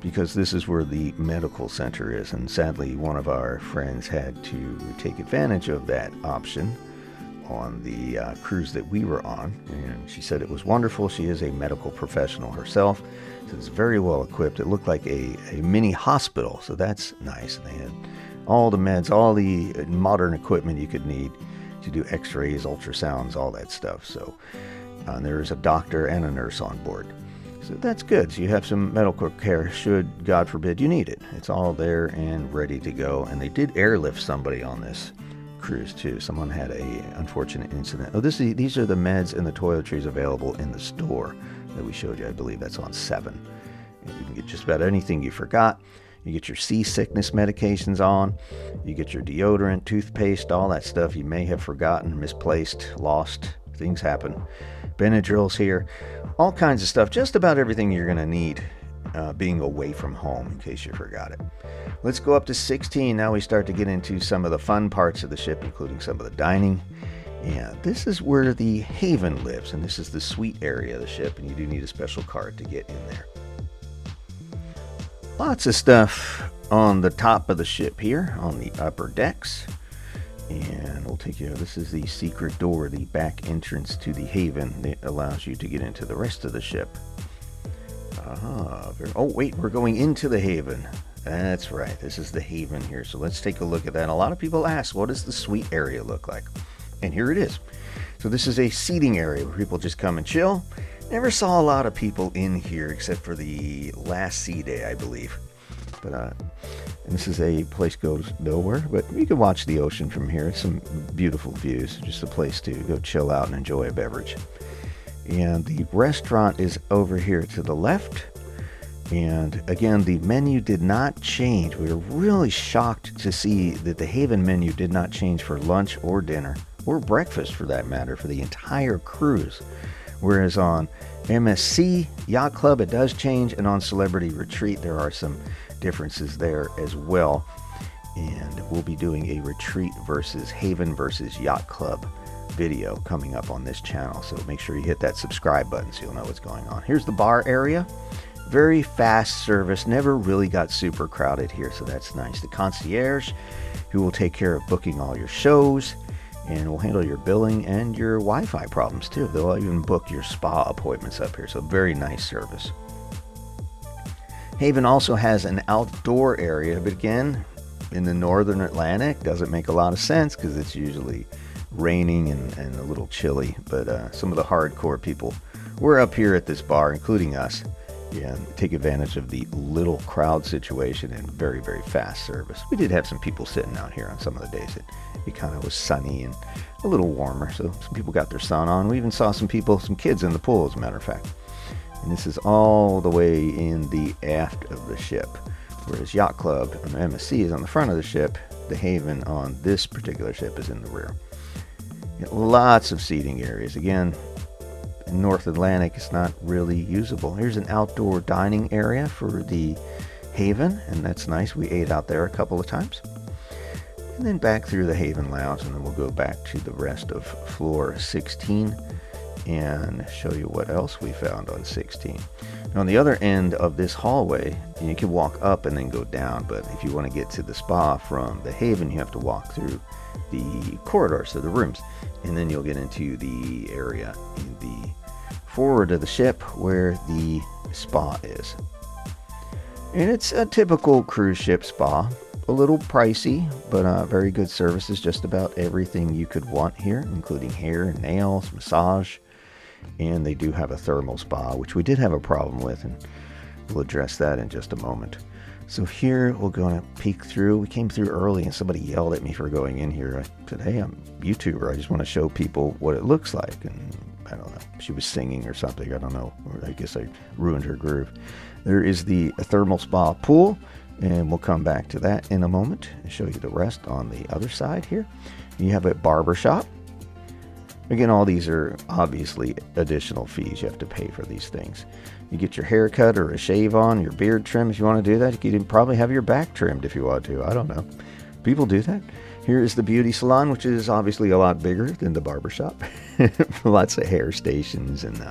because this is where the medical center is. And sadly, one of our friends had to take advantage of that option on the cruise that we were on, and she said it was wonderful. She is a medical professional herself, so it's very well equipped. It looked like a mini hospital, so that's nice. They had all the meds, all the modern equipment you could need to do x-rays, ultrasounds, all that stuff. So there's a doctor and a nurse on board, so that's good. So you have some medical care should, God forbid, you need it. It's all there and ready to go. And they did airlift somebody on this cruise too. Someone had a unfortunate incident. Oh, these are the meds and the toiletries available in the store that we showed you. I believe that's on 7. And you can get just about anything you forgot. You get your seasickness medications on. You get your deodorant, toothpaste, all that stuff you may have forgotten, misplaced, lost. Things happen. Benadryl's here. All kinds of stuff. Just about everything you're going to need being away from home, in case you forgot it. Let's go up to 16. Now we start to get into some of the fun parts of the ship, including some of the dining. And this is where the Haven lives, and this is the suite area of the ship, and you do need a special card to get in there. Lots of stuff on the top of the ship here, on the upper decks. And we'll take you, this is the secret door, the back entrance to the Haven that allows you to get into the rest of the ship. Oh, wait, we're going into the Haven. That's right, this is the Haven here. So let's take a look at that. A lot of people ask, what does the suite area look like? And here it is. So this is a seating area where people just come and chill. Never saw a lot of people in here except for the last sea day, I believe. But and this is a place goes nowhere, but you can watch the ocean from here. Some beautiful views. Just a place to go chill out and enjoy a beverage. And the restaurant is over here to the left. And again, the menu did not change. We were really shocked to see that the Haven menu did not change for lunch or dinner, or breakfast for that matter, for the entire cruise. Whereas on MSC Yacht Club, it does change, and on Celebrity Retreat, there are some differences there as well. And we'll be doing a retreat versus Haven versus Yacht Club video coming up on this channel. So make sure you hit that subscribe button so you'll know what's going on. Here's the bar area. Very fast service. Never really got super crowded here, so that's nice. The concierge, who will take care of booking all your shows and will handle your billing and your Wi-Fi problems too. They'll even book your spa appointments up here. So very nice service. Haven also has an outdoor area, but again, in the northern Atlantic, doesn't make a lot of sense because it's usually raining and a little chilly. But some of the hardcore people were up here at this bar, including us, and take advantage of the little crowd situation and very, very fast service. We did have some people sitting out here on some of the days that it kind of was sunny and a little warmer, so some people got their sun on. We even saw some kids in the pool, as a matter of fact. And this is all the way in the aft of the ship, whereas Yacht Club and MSC is on the front of the ship. The Haven on this particular ship is in the rear. Lots of seating areas. Again, in North Atlantic, it's not really usable. Here's an outdoor dining area for the Haven, and that's nice. We ate out there a couple of times. And then back through the Haven Lounge, and then we'll go back to the rest of floor 16 and show you what else we found on 16. Now, on the other end of this hallway, you can walk up and then go down, but if you want to get to the spa from the Haven, you have to walk through the corridors to the rooms, and then you'll get into the area in the forward of the ship where the spa is. And it's a typical cruise ship spa. A little pricey, but very good services. Just about everything you could want here, including hair and nails, massage. And they do have a thermal spa, which we did have a problem with, and we'll address that in just a moment. So here we're going to peek through. We came through early and somebody yelled at me for going in here. I said, hey, I'm a YouTuber. I just want to show people what it looks like. And I don't know. She was singing or something. I don't know. Or I guess I ruined her groove. There is the thermal spa pool, and we'll come back to that in a moment and show you the rest on the other side here. You have a barber shop. Again, all these are obviously additional fees. You have to pay for these things. You get your hair cut or a shave on, your beard trim if you want to do that. You can probably have your back trimmed if you want to. I don't know. People do that. Here is the beauty salon, which is obviously a lot bigger than the barber shop. Lots of hair stations, and you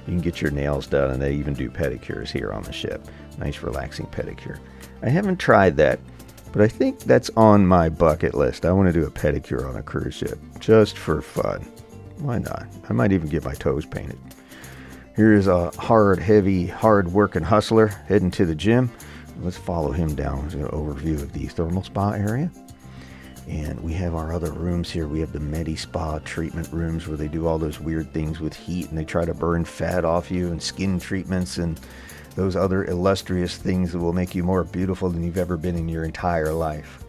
can get your nails done, and they even do pedicures here on the ship. Nice relaxing pedicure. I haven't tried that, but I think that's on my bucket list. I want to do a pedicure on a cruise ship just for fun. Why not? I might even get my toes painted. Here's a hard-working hustler heading to the gym. Let's follow him down. There's an overview of the thermal spa area. And we have our other rooms here. We have the Medi-Spa treatment rooms where they do all those weird things with heat, and they try to burn fat off you, and skin treatments and those other illustrious things that will make you more beautiful than you've ever been in your entire life.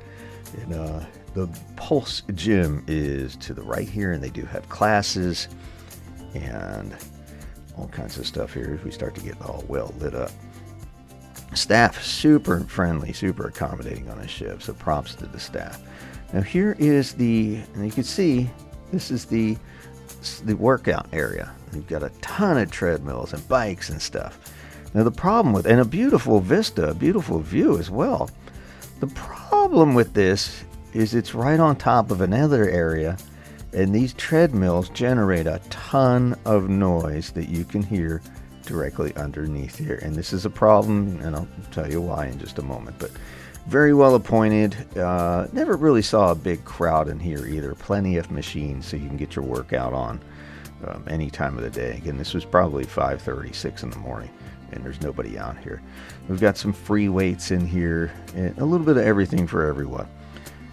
And the Pulse Gym is to the right here, and they do have classes and all kinds of stuff here as we start to get all well lit up. Staff, super friendly, super accommodating on this ship, so props to the staff. Now here is and you can see, this is the workout area. You've got a ton of treadmills and bikes and stuff. Now the problem with, and a beautiful vista, a beautiful view as well. The problem with this is it's right on top of another area, and these treadmills generate a ton of noise that you can hear directly underneath here. And this is a problem, and I'll tell you why in just a moment. But very well appointed. Never really saw a big crowd in here either. Plenty of machines so you can get your workout on any time of the day. Again, this was probably 5:30, 6 in the morning, and there's nobody out here. We've got some free weights in here, and a little bit of everything for everyone.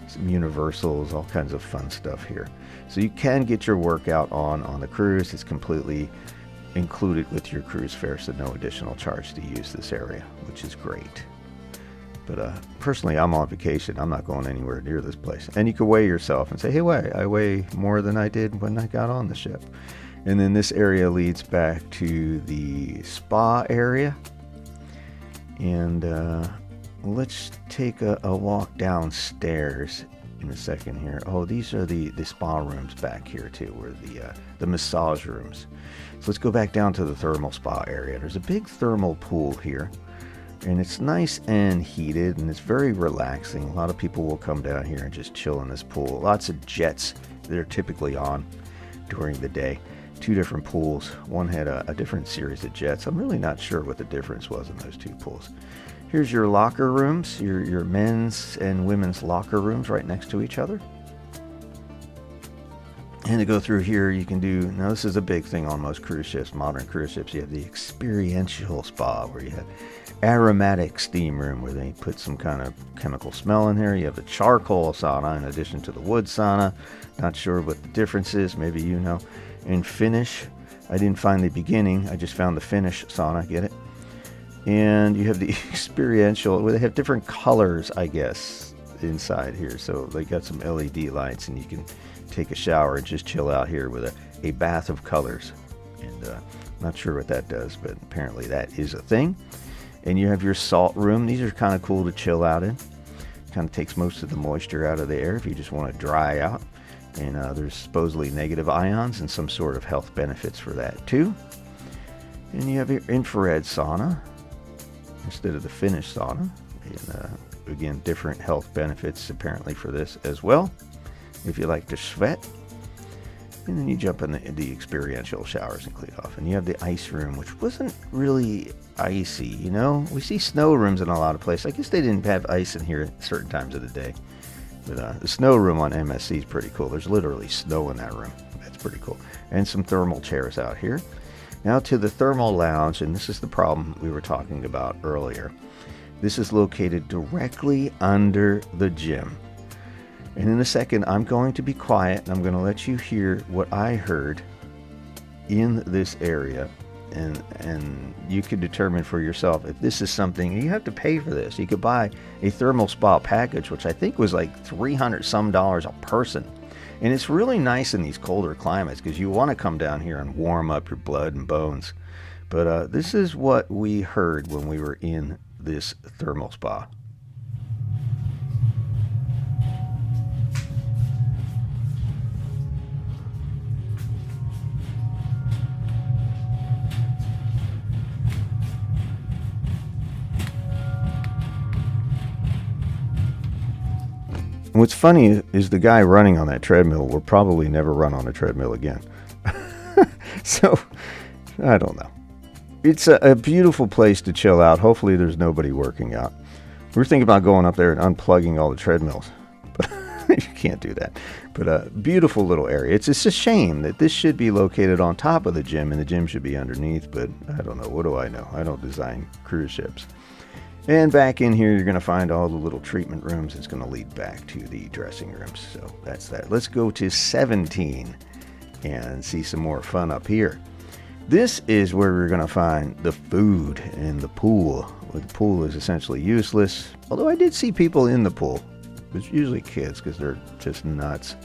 Some universals, all kinds of fun stuff here. So you can get your workout on the cruise. It's completely included with your cruise fare, so no additional charge to use this area, which is great. But personally, I'm on vacation. I'm not going anywhere near this place. And you can weigh yourself and say, hey, I weigh more than I did when I got on the ship. And then this area leads back to the spa area. And let's take a walk downstairs in a second here. Oh, these are the spa rooms back here too, where the massage rooms. So let's go back down to the thermal spa area. There's a big thermal pool here, and it's nice and heated, and it's very relaxing. A lot of people will come down here and just chill in this pool. Lots of jets that are typically on during the day. 2 different pools. One had a different series of jets. I'm really not sure what the difference was in those 2 pools. Here's your locker rooms, your men's and women's locker rooms right next to each other. And to go through here, you can do, now this is a big thing on most cruise ships, modern cruise ships. You have the experiential spa, where you have aromatic steam room, where they put some kind of chemical smell in here. You have the charcoal sauna in addition to the wood sauna. Not sure what the difference is, maybe you know. And Finnish, I didn't find the beginning, I just found the Finnish sauna, get it? And you have the experiential, where they have different colors, I guess, inside here. So they got some LED lights, and you can take a shower and just chill out here with a bath of colors. And not sure what that does, but apparently that is a thing. And you have your salt room. These are kind of cool to chill out in. Kind of takes most of the moisture out of the air if you just want to dry out. And there's supposedly negative ions and some sort of health benefits for that too. And you have your infrared sauna instead of the Finnish sauna. And again, different health benefits apparently for this as well, if you like to sweat. And then you jump in the experiential showers and clean off. And you have the ice room, which wasn't really icy, you know? We see snow rooms in a lot of places. I guess they didn't have ice in here at certain times of the day. But the snow room on MSC is pretty cool. There's literally snow in that room. That's pretty cool. And some thermal chairs out here. Now to the thermal lounge, and this is the problem we were talking about earlier. This is located directly under the gym. And in a second, I'm going to be quiet, and I'm going to let you hear what I heard in this area. And you can determine for yourself if this is something, you have to pay for this. You could buy a thermal spa package, which I think was like $300 some a person. And it's really nice in these colder climates because you want to come down here and warm up your blood and bones. But this is what we heard when we were in this thermal spa. What's funny is the guy running on that treadmill will probably never run on a treadmill again. So, I don't know. It's a beautiful place to chill out. Hopefully there's nobody working out. We're thinking about going up there and unplugging all the treadmills. But you can't do that. But a beautiful little area. It's just a shame that this should be located on top of the gym and the gym should be underneath. But I don't know. What do I know? I don't design cruise ships. And back in here, you're going to find all the little treatment rooms. It's going to lead back to the dressing rooms. So that's that. Let's go to 17 and see some more fun up here. This is where we're going to find the food and the pool. The pool is essentially useless, although I did see people in the pool. It's usually kids because they're just nuts.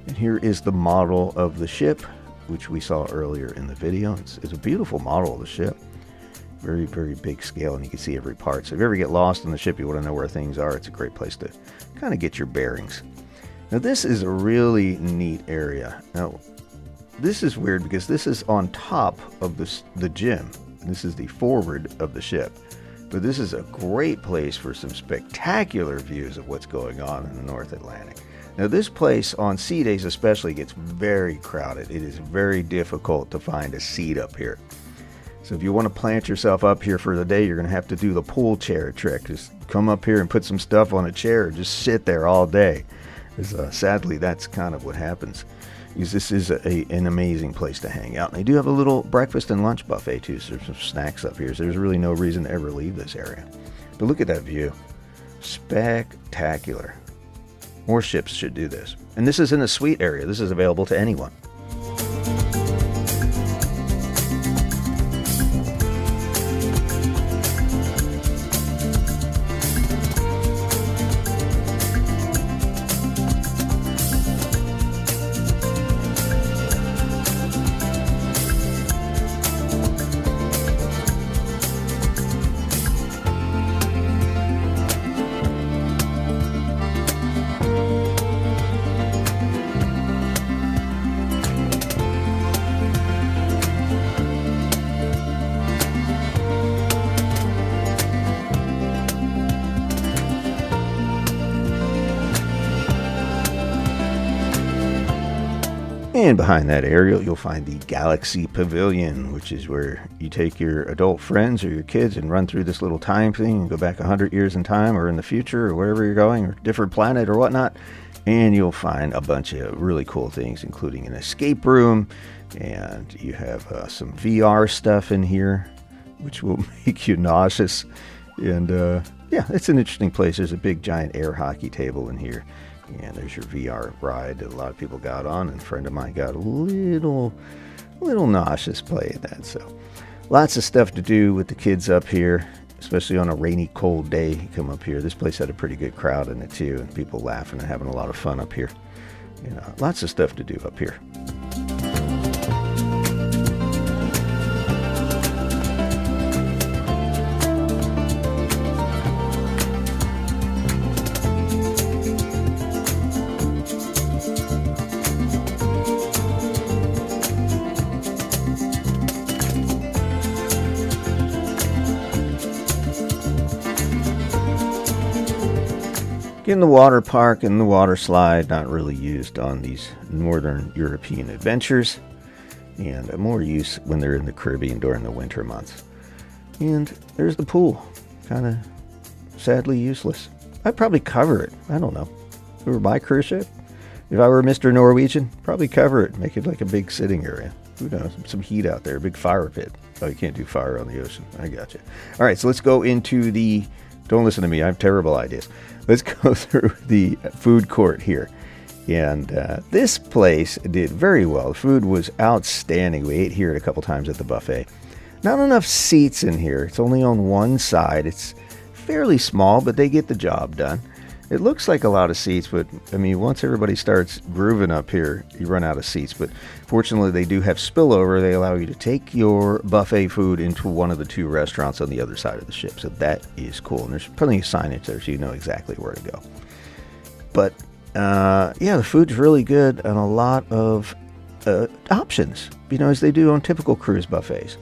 And here is the model of the ship, which we saw earlier in the video. It's a beautiful model of the ship. Very, very big scale, and you can see every part. So if you ever get lost in the ship, you want to know where things are, it's a great place to kind of get your bearings. Now, this is a really neat area. Now, this is weird because this is on top of the gym. This is the forward of the ship. But this is a great place for some spectacular views of what's going on in the North Atlantic. Now, this place, on sea days especially, gets very crowded. It is very difficult to find a seat up here. So if you want to plant yourself up here for the day, you're going to have to do the pool chair trick. Just come up here and put some stuff on a chair and just sit there all day. Sadly, that's kind of what happens. Because this is an amazing place to hang out. And they do have a little breakfast and lunch buffet too, so there's some snacks up here. So there's really no reason to ever leave this area. But look at that view. Spectacular. More ships should do this. And this is in the suite area. This is available to anyone. And behind that aerial, you'll find the Galaxy Pavilion, which is where you take your adult friends or your kids and run through this little time thing and go back 100 years in time or in the future or wherever you're going, or different planet or whatnot. And you'll find a bunch of really cool things, including an escape room. And you have some VR stuff in here, which will make you nauseous. And yeah, it's an interesting place. There's a big giant air hockey table in here. And there's your VR ride that a lot of people got on, and a friend of mine got a little nauseous playing that. So lots of stuff to do with the kids up here, especially on a rainy, cold day. You come up here. This place had a pretty good crowd in it too, and people laughing and having a lot of fun up here. You know, lots of stuff to do up here. In the water park and the water slide, not really used on these northern European adventures, and more use when they're in the Caribbean during the winter months. And there's the pool, kind of sadly useless. I'd probably cover it. I don't know. If it were my cruise ship, if I were Mr. Norwegian, probably cover it, make it like a big sitting area. Who knows? Some heat out there, a big fire pit. Oh, you can't do fire on the ocean. I got you. All right, so let's go into the... Don't listen to me. I have terrible ideas. Let's go through the food court here. And this place did very well. The food was outstanding. We ate here a couple times at the buffet. Not enough seats in here. It's only on one side. It's fairly small, but they get the job done. It looks like a lot of seats, but I mean, once everybody starts grooving up here, you run out of seats. But fortunately, they do have spillover. They allow you to take your buffet food into one of the two restaurants on the other side of the ship. So that is cool. And there's plenty of signage there, so you know exactly where to go. But yeah, the food's really good and a lot of options, you know, as they do on typical cruise buffets.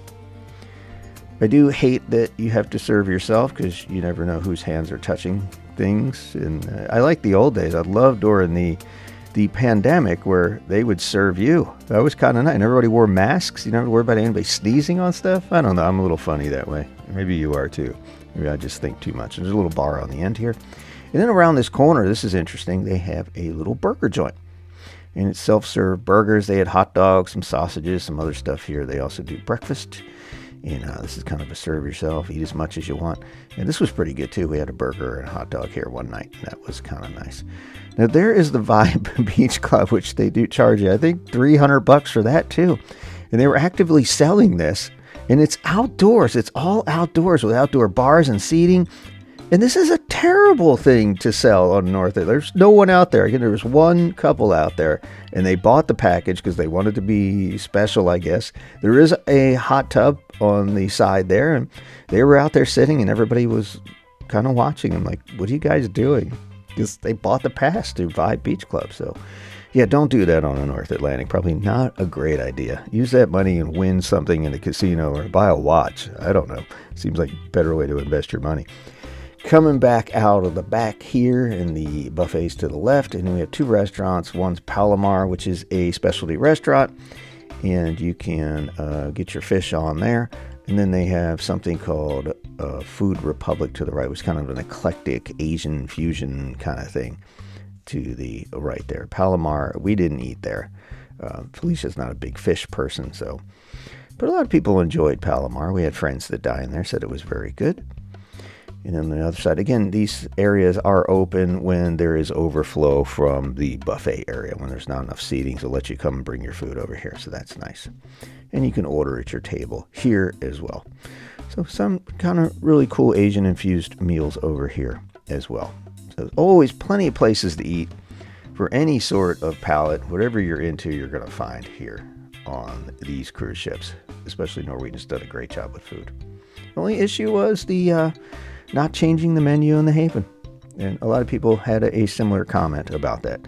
I do hate that you have to serve yourself because you never know whose hands are touching things. And I like the old days. I loved during the pandemic where they would serve you. That was kind of nice. And everybody wore masks. You never worry about anybody sneezing on stuff. I don't know. I'm a little funny that way. Maybe you are too. Maybe I just think too much. There's a little bar on the end here. And then around this corner, this is interesting. They have a little burger joint. And it's self-serve burgers. They had hot dogs, some sausages, some other stuff here. They also do breakfast. And this is kind of a serve yourself, eat as much as you want. And this was pretty good too. We had a burger and a hot dog here one night. That was kind of nice. Now there is the Vibe Beach Club, which they do charge you, I think, $300 for that too. And they were actively selling this. And it's outdoors. It's all outdoors with outdoor bars and seating. And this is a terrible thing to sell on North. There's no one out there. Again, there was one couple out there, and they bought the package because they wanted to be special, I guess. There is a hot tub on the side there, and they were out there sitting, and everybody was kind of watching them like, what are you guys doing? Because they bought the pass to Vibe Beach Club. So, yeah, don't do that on the North Atlantic. Probably not a great idea. Use that money and win something in a casino or buy a watch. I don't know. Seems like a better way to invest your money. Coming back out of the back here, and the buffets to the left, and we have two restaurants. One's Palomar, which is a specialty restaurant, and you can get your fish on there. And then they have something called Food Republic to the right, which is kind of an eclectic Asian fusion kind of thing to the right there. Palomar, we didn't eat there. Felicia's not a big fish person, so. But a lot of people enjoyed Palomar. We had friends that dined there, said it was very good. And on the other side, again, these areas are open when there is overflow from the buffet area, when there's not enough seating, so let you come and bring your food over here. So that's nice. And you can order at your table here as well. So some kind of really cool Asian infused meals over here as well. So always plenty of places to eat for any sort of palate. Whatever you're into, you're going to find here on these cruise ships. Especially Norwegian's done a great job with food. The only issue was the not changing the menu in the Haven. And a lot of people had a similar comment about that.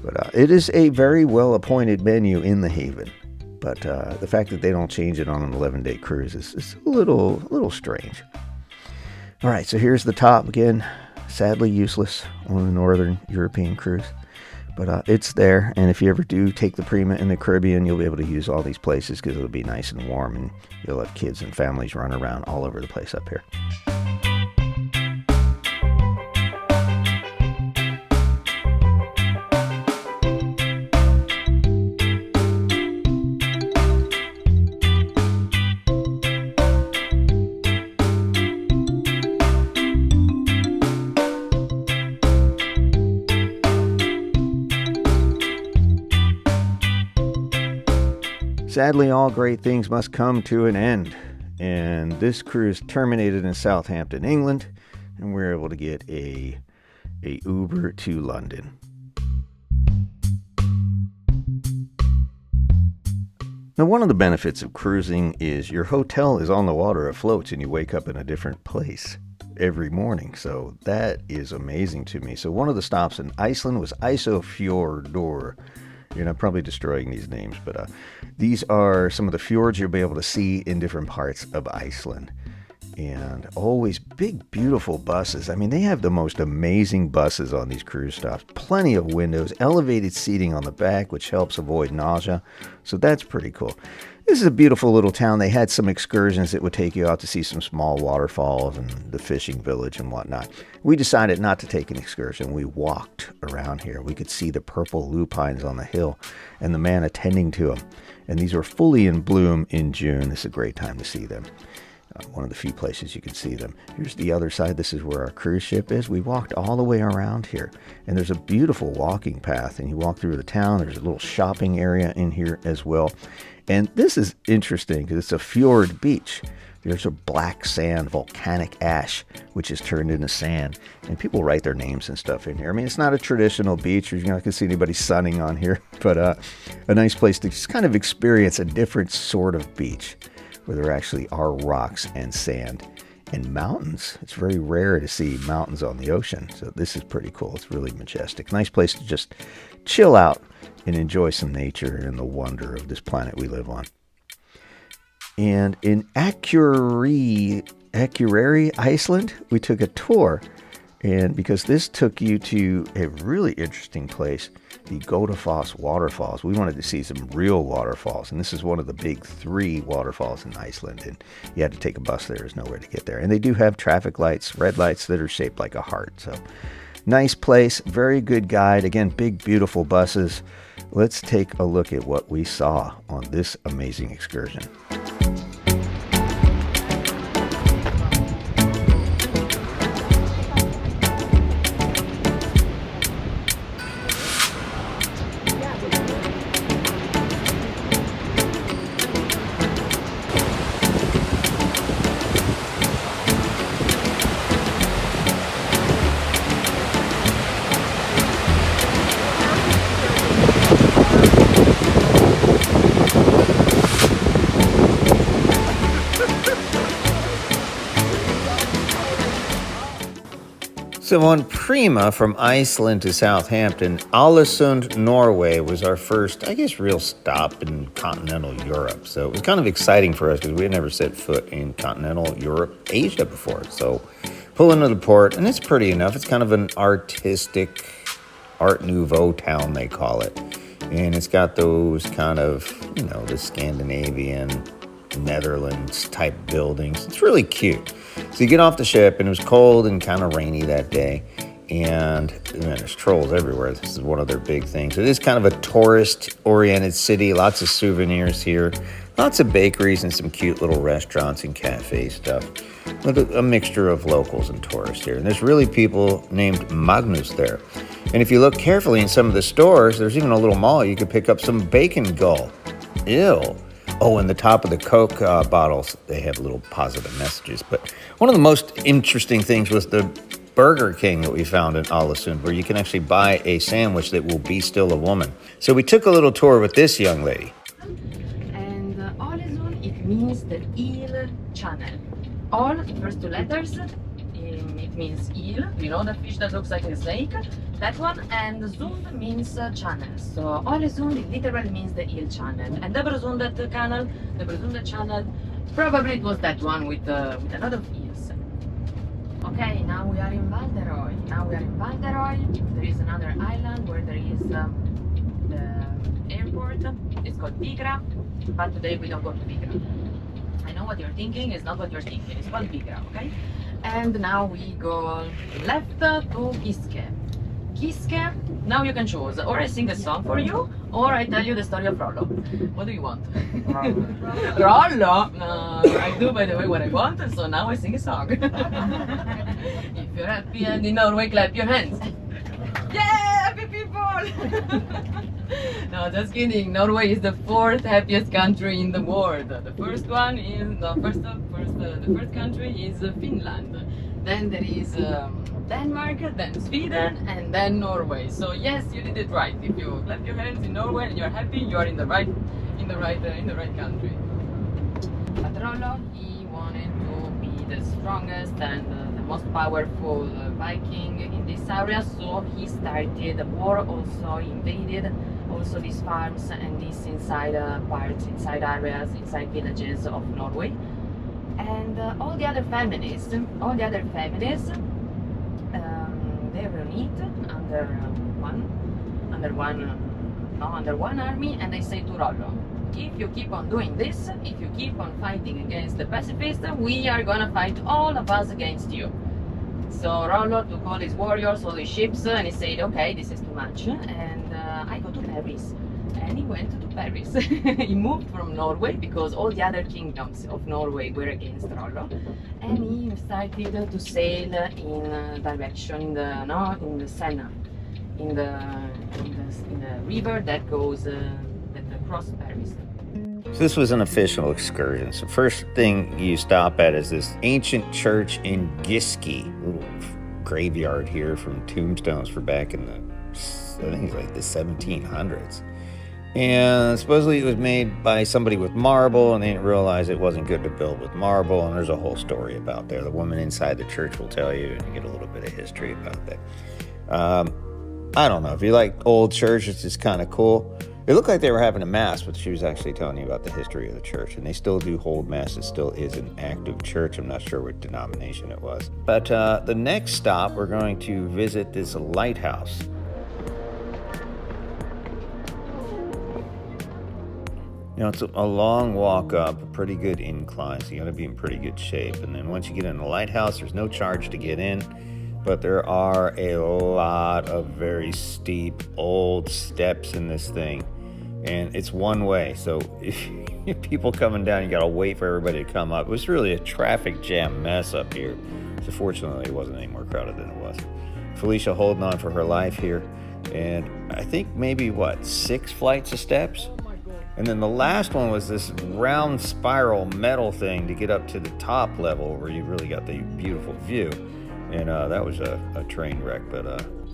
But it is a very well-appointed menu in the Haven. But the fact that they don't change it on an 11-day cruise is a little strange. All right, so here's the top again. Sadly useless on a Northern European cruise. But it's there, and if you ever do take the Prima in the Caribbean, you'll be able to use all these places because it'll be nice and warm, and you'll have kids and families run around all over the place up here. Sadly, all great things must come to an end, and this cruise terminated in Southampton, England, and we were able to get a Uber to London. Now, one of the benefits of cruising is your hotel is on the water, it floats, and you wake up in a different place every morning, so that is amazing to me. So one of the stops in Iceland was Isafjordur. You're not probably destroying these names, but these are some of the fjords you'll be able to see in different parts of Iceland. And always big, beautiful buses. I mean, they have the most amazing buses on these cruise stops. Plenty of windows, elevated seating on the back, which helps avoid nausea. So that's pretty cool. This is a beautiful little town. They had some excursions that would take you out to see some small waterfalls and the fishing village and whatnot. We decided not to take an excursion. We walked around here. We could see the purple lupines on the hill and the man attending to them. And these were fully in bloom in June. This is a great time to see them. One of the few places you can see them. Here's the other side. This is where our cruise ship is. We walked all the way around here, and there's a beautiful walking path, and you walk through the town. There's a little shopping area in here as well. And this is interesting because it's a fjord beach. There's a black sand, volcanic ash, which is turned into sand. And people write their names and stuff in here. I mean, it's not a traditional beach. You're not going to see anybody sunning on here. But a nice place to just kind of experience a different sort of beach where there actually are rocks and sand and mountains. It's very rare to see mountains on the ocean. So this is pretty cool. It's really majestic. Nice place to just chill out and enjoy some nature and the wonder of this planet we live on. And in Akureyri, Iceland, we took a tour. And because this took you to a really interesting place, the Godafoss waterfalls. We wanted to see some real waterfalls. And this is one of the big 3 waterfalls in Iceland. And you had to take a bus there. There's nowhere to get there. And they do have traffic lights, red lights that are shaped like a heart. So nice place, very good guide. Again, big, beautiful buses. Let's take a look at what we saw on this amazing excursion. So on Prima from Iceland to Southampton, Alesund, Norway was our first, I guess, real stop in continental Europe. So it was kind of exciting for us because we had never set foot in continental Europe, Asia before. So pull into the port, and it's pretty enough. It's kind of an artistic Art Nouveau town, they call it. And it's got those kind of, the Scandinavian, Netherlands type buildings. It's really cute. So you get off the ship, and it was cold and kind of rainy that day, and there's trolls everywhere. This is one of their big things. It is kind of a tourist-oriented city, lots of souvenirs here, lots of bakeries and some cute little restaurants and cafe stuff, with a mixture of locals and tourists here. And there's really people named Magnus there. And if you look carefully in some of the stores, there's even a little mall you could pick up some bacon gull. Ew. Oh, and the top of the Coke bottles, they have little positive messages. But one of the most interesting things was the Burger King that we found in Alesund, where you can actually buy a sandwich that will be still a woman. So we took a little tour with this young lady. And Alesund, it means the eel channel. All, the first 2 letters, it means eel, the fish that looks like a snake, that one, and Zund means channel. So Alesund, it literally means the eel channel. And the Brezundet channel, probably it was that one with a lot of eels. Okay, now we are in Valderøy, now we are in Valderoy. There is another island where there is the airport. It's called Vigra, but today we don't go to Vigra. I know what you're thinking, it's not what you're thinking, it's called Vigra, okay? And now we go left to Kiske. Kiske, now you can choose, or I sing a song for you, or I tell you the story of Rollo. What do you want? Rollo? No, I do, by the way, what I want, so now I sing a song. If you're happy and in Norway, clap your hands. Yeah, happy people! No, just kidding. Norway is the 4th happiest country in the world. The first one is the first country is Finland. Then there is Denmark, then Sweden, and then Norway. So yes, you did it right. If you clap your hands in Norway and you're happy, you are in the right country. But Rollo, he wanted to be the strongest and the most powerful Viking in this area. So he started a war. Also invaded also these farms and these inside parts, inside areas, inside villages of Norway. And all the other families, they will meet under one army, and they say to Rollo, if you keep on doing this, if you keep on fighting against the pacifists, we are gonna fight all of us against you. So Rollo took all his warriors, all his ships, and he said, okay, this is too much, and I go to Paris. And he went to Paris. He moved from Norway because all the other kingdoms of Norway were against Rollo, and he started to sail in direction in the Sena, in the river that goes that across Paris. So this was an official excursion. So first thing you stop at is this ancient church in Giski, little graveyard here from tombstones for back in the, I think it's like the 1700s. And supposedly it was made by somebody with marble, and they didn't realize it wasn't good to build with marble, and there's a whole story about there. The woman inside the church will tell you, and you get a little bit of history about that. I don't know. If you like old churches, it's kind of cool. It looked like they were having a mass, but she was actually telling you about the history of the church, and they still do hold mass. It still is an active church. I'm not sure what denomination it was. But the next stop, we're going to visit this lighthouse. You know, it's a long walk up, a pretty good incline, so you got to be in pretty good shape. And then once you get in the lighthouse, there's no charge to get in, but there are a lot of very steep old steps in this thing, and it's one way. So if people coming down, you got to wait for everybody to come up. It was really a traffic jam mess up here. So fortunately, it wasn't any more crowded than it was. Felicia holding on for her life here, and I think maybe 6 flights of steps. And then the last one was this round spiral metal thing to get up to the top level where you really got the beautiful view. And that was a train wreck, but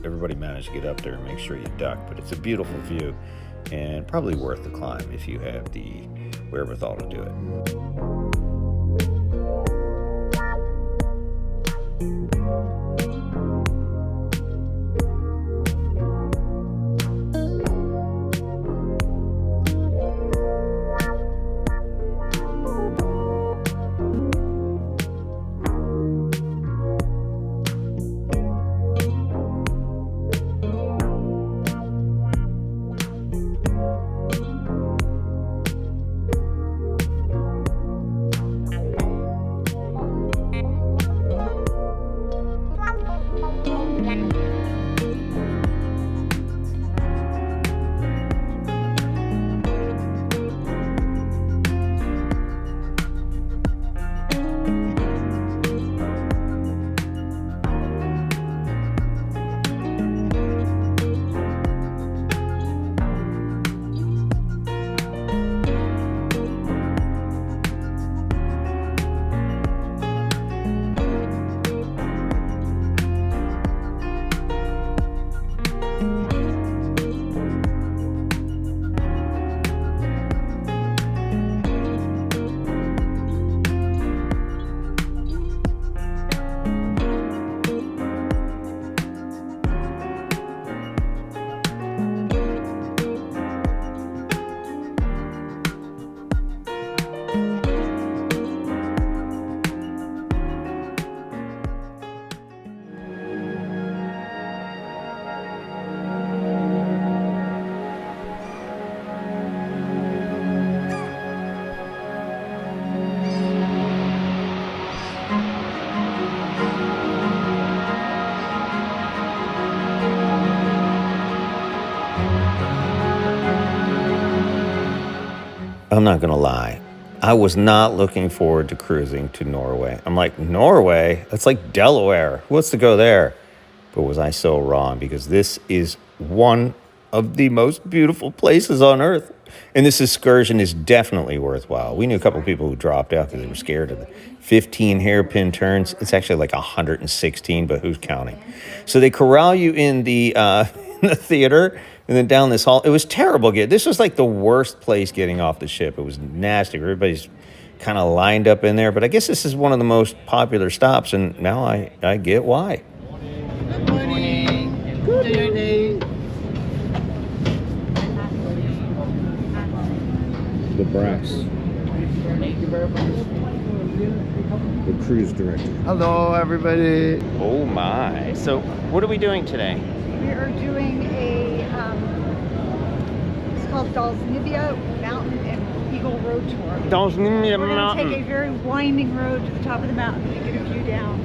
everybody managed to get up there and make sure you duck. But it's a beautiful view and probably worth the climb if you have the wherewithal to do it. I'm not going to lie. I was not looking forward to cruising to Norway. I'm like, Norway? That's like Delaware. Who wants to go there? But was I so wrong? Because this is one of the most beautiful places on earth. And this excursion is definitely worthwhile. We knew a couple of people who dropped out because they were scared of the 15 hairpin turns. It's actually like 116, but who's counting? So they corral you in the in the theater and then down this hall. It was terrible. This was like the worst place getting off the ship. It was nasty. Everybody's kind of lined up in there. But I guess this is one of the most popular stops, and now I get why. Good morning. Good morning. The brass. The cruise director. Hello, everybody. Oh my. So what are we doing today? We are doing a, it's called Dalsnivia Mountain and Eagle Road Tour. Dalsnivia We're going to Mountain. take a very winding road to the top of the mountain and get a view down.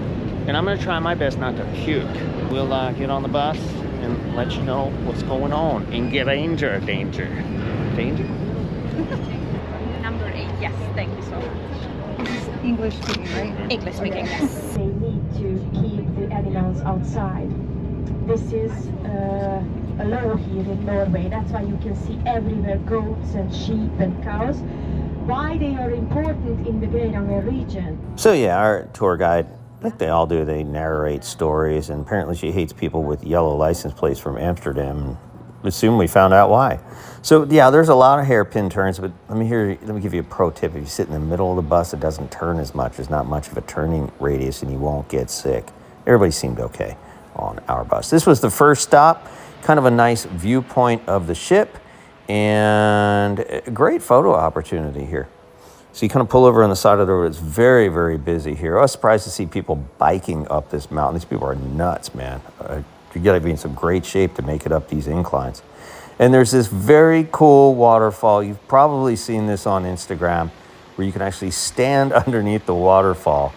And I'm going to try my best not to puke. We'll get on the bus and let you know what's going on in Geiranger. Danger. Number 8, yes, thank you so much. This is English speaking, right? English speaking, yes. They need to keep the animals outside. This is a law here in Norway. That's why you can see everywhere goats and sheep and cows. Why they are important in the Geiranger region. So yeah, our tour guide, like they all do, they narrate stories, and apparently she hates people with yellow license plates from Amsterdam. Soon we found out why. So yeah, there's a lot of hairpin turns, but let me give you a pro tip. If you sit in the middle of the bus, it doesn't turn as much. There's not much of a turning radius, and you won't get sick. Everybody seemed okay on our bus. This was the first stop, kind of a nice viewpoint of the ship, and a great photo opportunity here. So you kind of pull over on the side of the road. It's very, very busy here. I was surprised to see people biking up this mountain. These people are nuts, man. You got to be in some great shape to make it up these inclines. And there's this very cool waterfall. You've probably seen this on Instagram, where you can actually stand underneath the waterfall.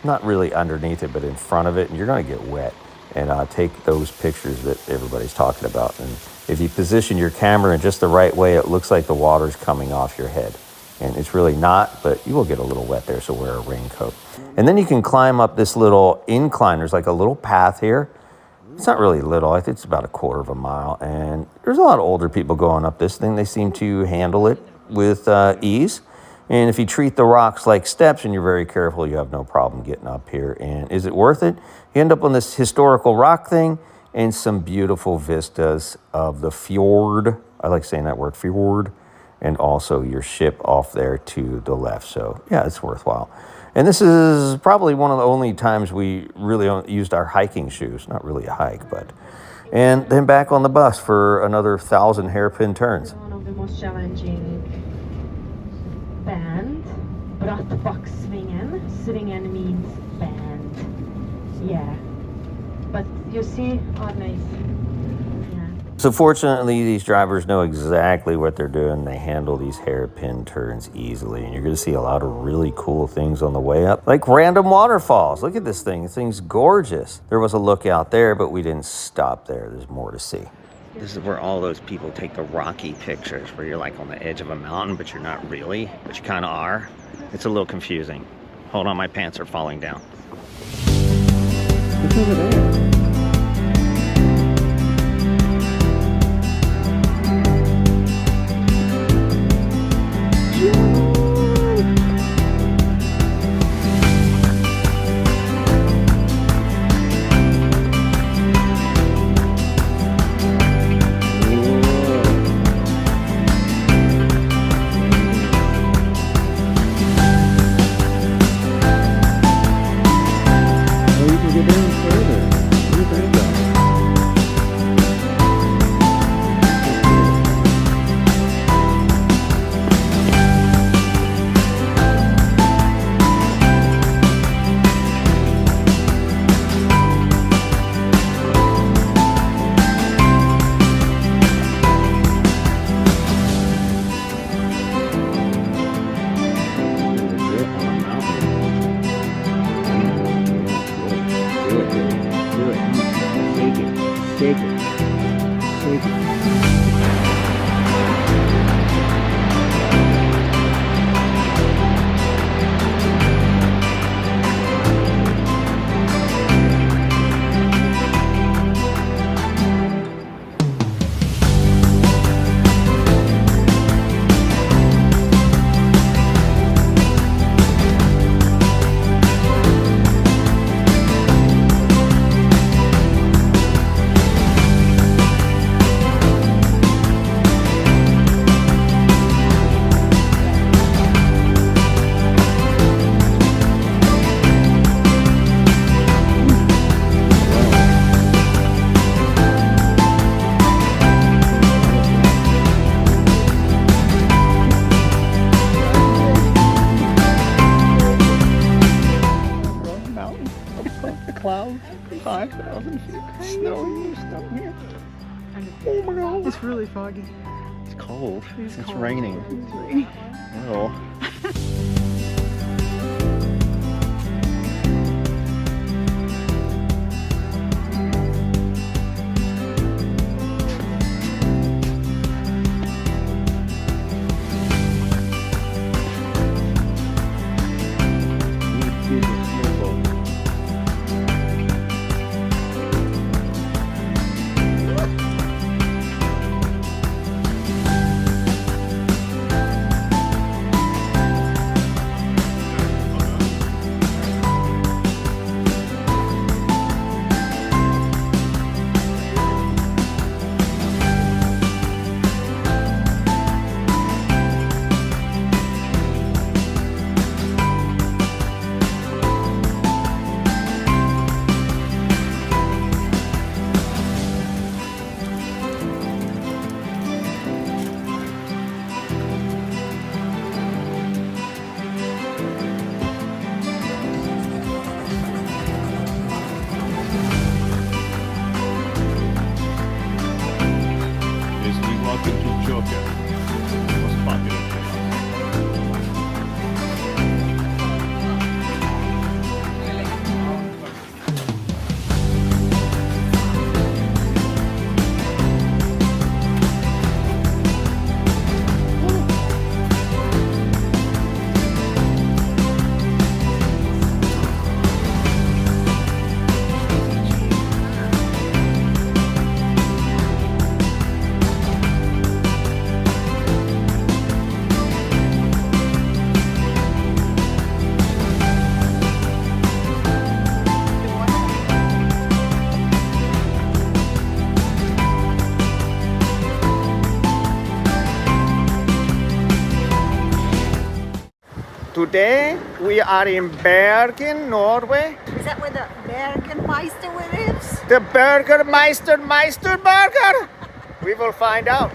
Not really underneath it, but in front of it, and you're going to get wet. And take those pictures that everybody's talking about. And if you position your camera in just the right way, it looks like the water's coming off your head. And it's really not, but you will get a little wet there, so wear a raincoat. And then you can climb up this little incline. There's like a little path here. It's not really little. I think it's about a quarter of a mile. And there's a lot of older people going up this thing. They seem to handle it with ease. And if you treat the rocks like steps and you're very careful, you have no problem getting up here. And is it worth it? You end up on this historical rock thing and some beautiful vistas of the fjord. I like saying that word, fjord. And also your ship off there to the left. So yeah, it's worthwhile. And this is probably one of the only times we really used our hiking shoes. Not really a hike, but. And then back on the bus for another 1,000 hairpin turns. One of the most challenging band. Brattbacksvingen. Svingen means band. Yeah. But you see, are nice. So fortunately, these drivers know exactly what they're doing. They handle these hairpin turns easily. And you're going to see a lot of really cool things on the way up, like random waterfalls. Look at this thing. This thing's gorgeous. There was a lookout there, but we didn't stop there. There's more to see. This is where all those people take the rocky pictures, where you're like on the edge of a mountain, but you're not really, but you kind of are. It's a little confusing. Hold on, my pants are falling down. Look over there. 1,000 feet. Snowing stuff here. Oh my God. It's really foggy. It's cold. It's cold. Raining. It's raining. Oh. Today we are in Bergen, Norway. Is that where the Bergenmeister lives? The Meister Burger! We will find out.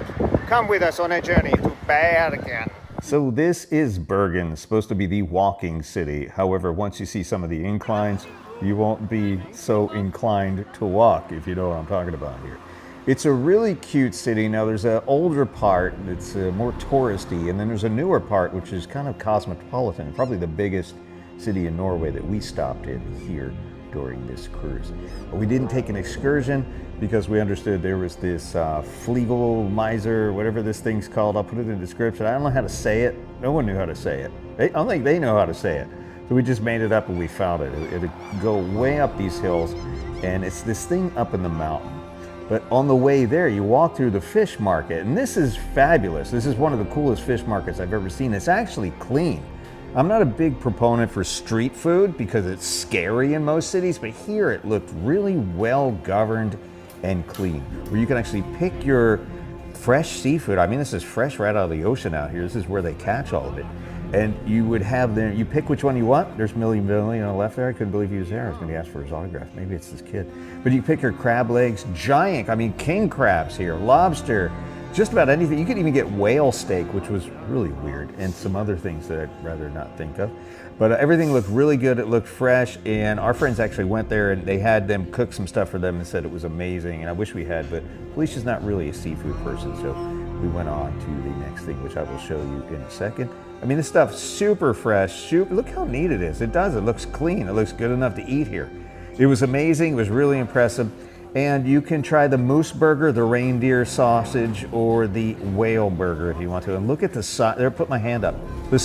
Come with us on a journey to Bergen. So this is Bergen, supposed to be the walking city. However, once you see some of the inclines, you won't be so inclined to walk, if you know what I'm talking about here. It's a really cute city. Now there's an older part that's more touristy, and then there's a newer part which is kind of cosmopolitan, probably the biggest city in Norway that we stopped in here during this cruise. But we didn't take an excursion because we understood there was this Flegelmeiser, whatever this thing's called. I'll put it in the description. I don't know how to say it. No one knew how to say it. I don't think they know how to say it. So we just made it up and we found it. It'd go way up these hills, and it's this thing up in the mountain. But on the way there, you walk through the fish market, and this is fabulous. This is one of the coolest fish markets I've ever seen. It's actually clean. I'm not a big proponent for street food because it's scary in most cities, but here it looked really well governed and clean, where you can actually pick your fresh seafood. I mean, this is fresh right out of the ocean out here. This is where they catch all of it. And you would have you pick which one you want. There's Millie on the left there. I couldn't believe he was there. I was going to ask for his autograph. Maybe it's this kid. But you pick your crab legs, giant, king crabs here, lobster, just about anything. You could even get whale steak, which was really weird, and some other things that I'd rather not think of. But everything looked really good. It looked fresh, and our friends actually went there and they had them cook some stuff for them and said it was amazing. And I wish we had, but Felicia's not really a seafood person, so we went on to the next thing, which I will show you in a second. I mean, this stuff's super fresh. Look how neat it is. It looks clean. It looks good enough to eat here. It was amazing. It was really impressive. And you can try the moose burger, the reindeer sausage, or the whale burger if you want to. And look at the size. There, put my hand up.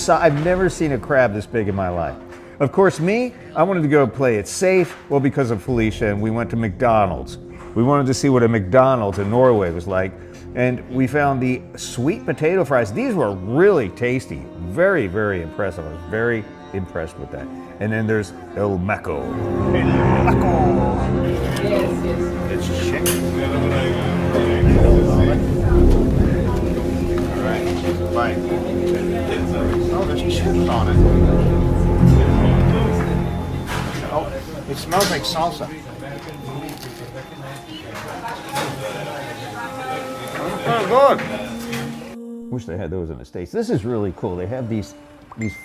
I've never seen a crab this big in my life. Of course, I wanted to go play it safe. Well, because of Felicia, and we went to McDonald's. We wanted to see what a McDonald's in Norway was like. And we found the sweet potato fries. These were really tasty. Very, very impressive. I was very impressed with that. And then there's El Maco. It's chicken. All right, bye. Oh, there's chips on it. Oh, it smells like salsa. Oh, good. Wish they had those in the States. This is really cool. They have these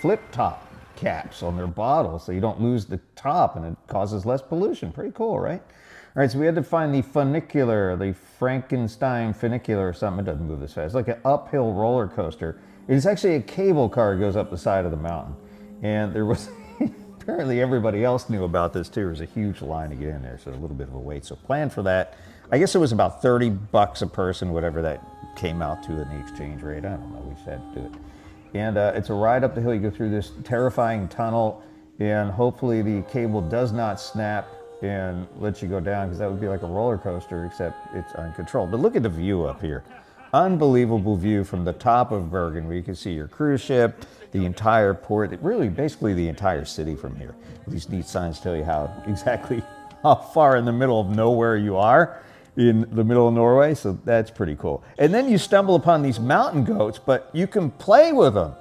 flip top caps on their bottles so you don't lose the top and it causes less pollution. Pretty cool, right? All right, so we had to find the funicular, the Frankenstein funicular or something. It doesn't move this fast. It's like an uphill roller coaster. It's actually a cable car that goes up the side of the mountain. And there was, apparently everybody else knew about this too. There was a huge line to get in there, so a little bit of a wait. So plan for that. I guess it was about $30 a person, whatever that came out to in the exchange rate. I don't know, we just had to do it. And it's a ride up the hill. You go through this terrifying tunnel, and hopefully the cable does not snap and let you go down, because that would be like a roller coaster, except it's uncontrolled. But look at the view up here. Unbelievable view from the top of Bergen, where you can see your cruise ship, the entire port, really basically the entire city from here. These neat signs tell you how far in the middle of nowhere you are in the middle of Norway, so that's pretty cool. And then you stumble upon these mountain goats, but you can play with them.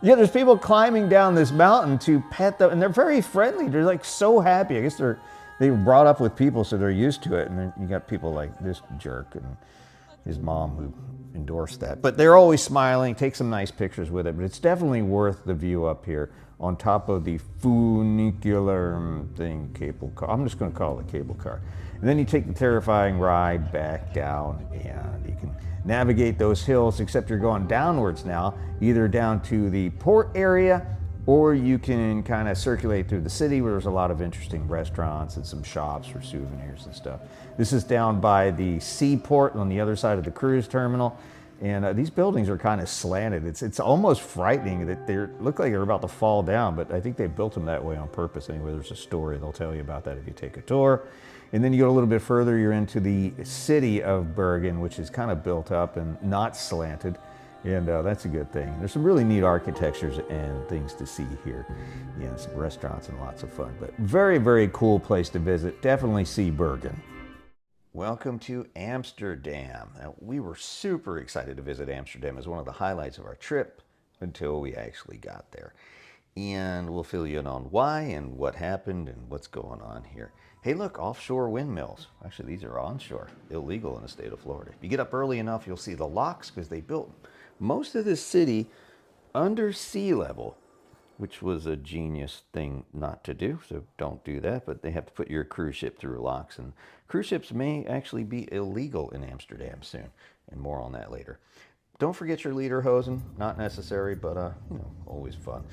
Yeah, there's people climbing down this mountain to pet them, and they're very friendly. They're like so happy. I guess they were brought up with people, so they're used to it. And then you got people like this jerk and his mom who endorsed that. But they're always smiling, take some nice pictures with it. But it's definitely worth the view up here on top of the funicular cable car. I'm just going to call it a cable car. And then you take the terrifying ride back down, and you can navigate those hills, except you're going downwards now, either down to the port area, or you can kind of circulate through the city where there's a lot of interesting restaurants and some shops for souvenirs and stuff. This is down by the seaport on the other side of the cruise terminal. And these buildings are kind of slanted. It's almost frightening that they look like they're about to fall down, but I think they built them that way on purpose. Anyway, there's a story. They'll tell you about that if you take a tour. And then you go a little bit further, you're into the city of Bergen, which is kind of built up and not slanted. And that's a good thing. There's some really neat architectures and things to see here. Yeah, some restaurants and lots of fun. But very, very cool place to visit. Definitely see Bergen. Welcome to Amsterdam. Now, we were super excited to visit Amsterdam as one of the highlights of our trip until we actually got there. And we'll fill you in on why and what happened and what's going on here. Hey, look, offshore windmills. Actually, these are onshore, illegal in the state of Florida. If you get up early enough, you'll see the locks because they built most of this city under sea level, which was a genius thing not to do, so don't do that. But they have to put your cruise ship through locks, and cruise ships may actually be illegal in Amsterdam soon, and more on that later. Don't forget your lederhosen, not necessary, but always fun.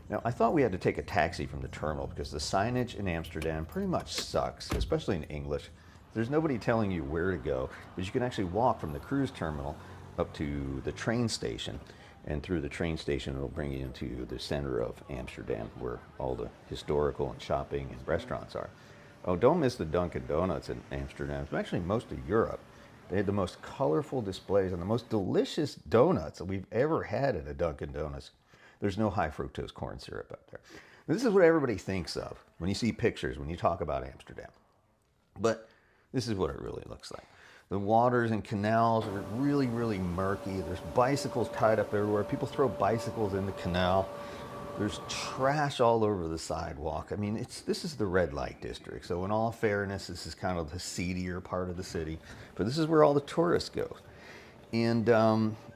Now, I thought we had to take a taxi from the terminal because the signage in Amsterdam pretty much sucks, especially in English. There's nobody telling you where to go, but you can actually walk from the cruise terminal up to the train station, and through the train station it'll bring you into the center of Amsterdam where all the historical and shopping and restaurants are. Oh, don't miss the Dunkin' Donuts in Amsterdam. It's actually most of Europe. They had the most colorful displays and the most delicious donuts that we've ever had at a Dunkin' Donuts. There's no high fructose corn syrup up there. This is what everybody thinks of when you see pictures, when you talk about Amsterdam. But this is what it really looks like. The waters and canals are really, really murky. There's bicycles tied up everywhere. People throw bicycles in the canal. There's trash all over the sidewalk. I mean, this is the red light district. So in all fairness, this is kind of the seedier part of the city. But this is where all the tourists go. And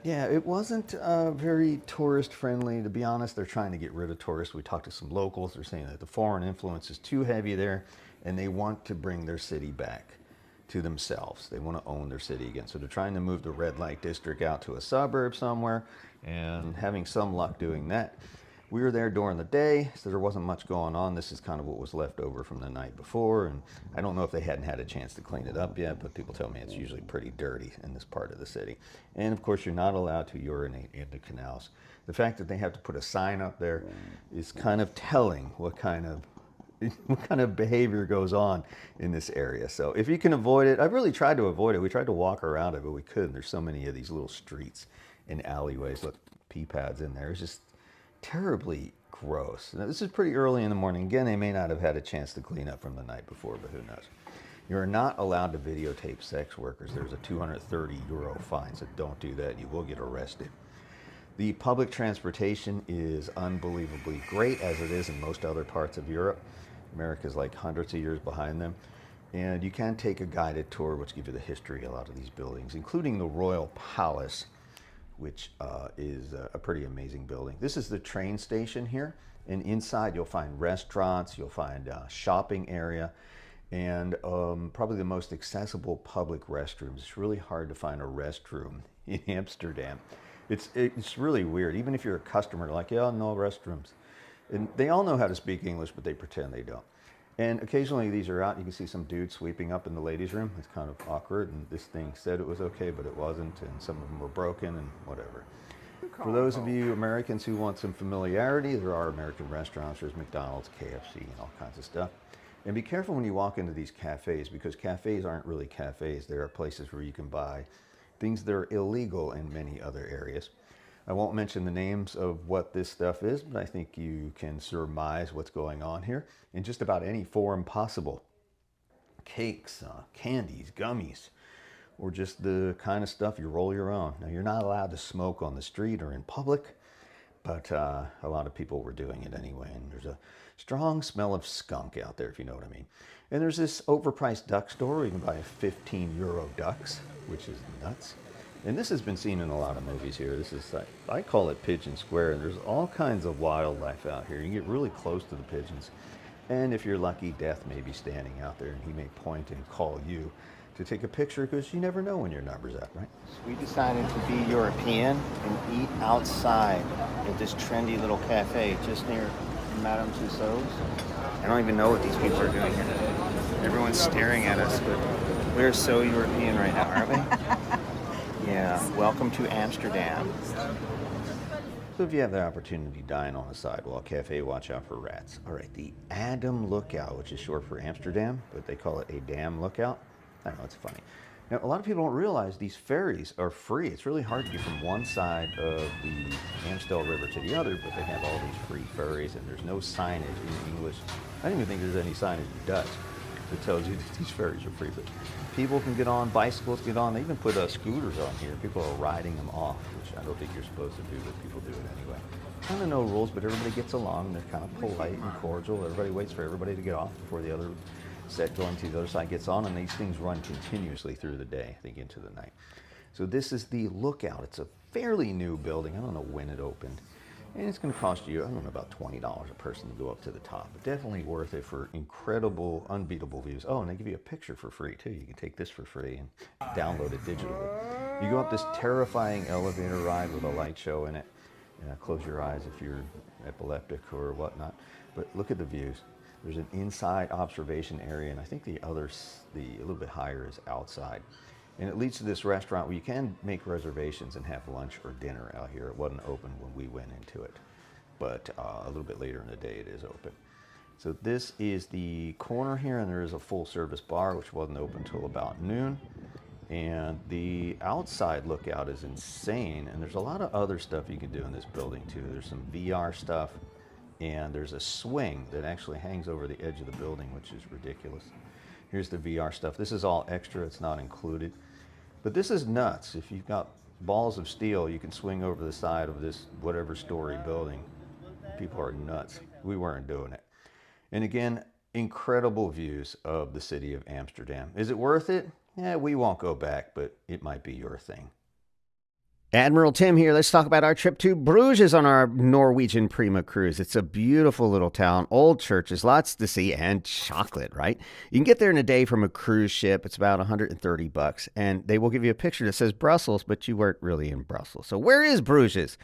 yeah, it wasn't very tourist friendly. To be honest, they're trying to get rid of tourists. We talked to some locals. They're saying that the foreign influence is too heavy there, and they want to bring their city back to themselves. They want to own their city again. So they're trying to move the red light district out to a suburb somewhere, and having some luck doing that. We were there during the day, so there wasn't much going on. This is kind of what was left over from the night before, and I don't know if they hadn't had a chance to clean it up yet, but people tell me it's usually pretty dirty in this part of the city. And of course, you're not allowed to urinate in the canals. The fact that they have to put a sign up there is kind of telling what kind of behavior goes on in this area. So if you can avoid it, I've really tried to avoid it. We tried to walk around it, but we couldn't. There's so many of these little streets and alleyways. Look, pee pads in there. It's just terribly gross. Now, this is pretty early in the morning. Again, they may not have had a chance to clean up from the night before, but who knows. You're not allowed to videotape sex workers. There's a €230 fine, so don't do that. You will get arrested. The public transportation is unbelievably great, as it is in most other parts of Europe. America's like hundreds of years behind them. And you can take a guided tour, which gives you the history of a lot of these buildings, including the Royal Palace, which is a pretty amazing building. This is the train station here, and inside you'll find restaurants, you'll find a shopping area, and probably the most accessible public restrooms. It's really hard to find a restroom in Amsterdam. It's really weird. Even if you're a customer, like, yeah, no restrooms. And they all know how to speak English, but they pretend they don't. And occasionally these are out. You can see some dude sweeping up in the ladies' room. It's kind of awkward, and this thing said it was okay, but it wasn't, and some of them were broken and whatever. For those of you Americans who want some familiarity, there are American restaurants. There's McDonald's, KFC, and all kinds of stuff. And be careful when you walk into these cafes, because cafes aren't really cafes. They are places where you can buy things that are illegal in many other areas. I won't mention the names of what this stuff is, but I think you can surmise what's going on here in just about any form possible. Cakes, candies, gummies, or just the kind of stuff you roll your own. Now, you're not allowed to smoke on the street or in public, but a lot of people were doing it anyway, and there's a strong smell of skunk out there, if you know what I mean. And there's this overpriced duck store where you can buy 15 euro ducks, which is nuts. And this has been seen in a lot of movies here. This is, I call it Pigeon Square, and there's all kinds of wildlife out here. You can get really close to the pigeons. And if you're lucky, Death may be standing out there, and he may point and call you to take a picture, because you never know when your number's up, right? We decided to be European and eat outside at this trendy little cafe just near Madame Tussauds. I don't even know what these people are doing here. Everyone's staring at us, but we're so European right now, aren't we? Yeah, welcome to Amsterdam. So if you have the opportunity to dine on a sidewalk cafe, watch out for rats. All right, the Adam Lookout, which is short for Amsterdam, but they call it a damn lookout. I know, it's funny. Now, a lot of people don't realize these ferries are free. It's really hard to get from one side of the Amstel River to the other, but they have all these free ferries, and there's no signage in English. I don't even think there's any signage in Dutch that tells you that these ferries are free, but people can get on, bicycles get on. They even put scooters on here. People are riding them off, which I don't think you're supposed to do, but people do it anyway. Kind of no rules, but everybody gets along, and they're kind of polite and cordial. Everybody waits for everybody to get off before the other set going to the other side gets on, and these things run continuously through the day, I think into the night. So this is the Lookout. It's a fairly new building. I don't know when it opened. And it's going to cost you, I don't know, about $20 a person to go up to the top. But definitely worth it for incredible, unbeatable views. Oh, and they give you a picture for free, too. You can take this for free and download it digitally. You go up this terrifying elevator ride with a light show in it. Close your eyes if you're epileptic or whatnot. But look at the views. There's an inside observation area, and I think the a little bit higher is outside. And it leads to this restaurant where you can make reservations and have lunch or dinner out here. It wasn't open when we went into it, but a little bit later in the day it is open. So this is the corner here, and there is a full service bar, which wasn't open until about noon. And the outside lookout is insane, and there's a lot of other stuff you can do in this building too. There's some VR stuff, and there's a swing that actually hangs over the edge of the building, which is ridiculous. Here's the VR stuff. This is all extra, it's not included. But this is nuts. If you've got balls of steel, you can swing over the side of this whatever story building. People are nuts. We weren't doing it. And again, incredible views of the city of Amsterdam. Is it worth it? Yeah, we won't go back, but it might be your thing. Admiral Tim here. Let's talk about our trip to Bruges on our Norwegian Prima cruise. It's a beautiful little town, old churches, lots to see, and chocolate, right? You can get there in a day from a cruise ship. It's about $130, and they will give you a picture that says Brussels, but you weren't really in Brussels. So where is Bruges?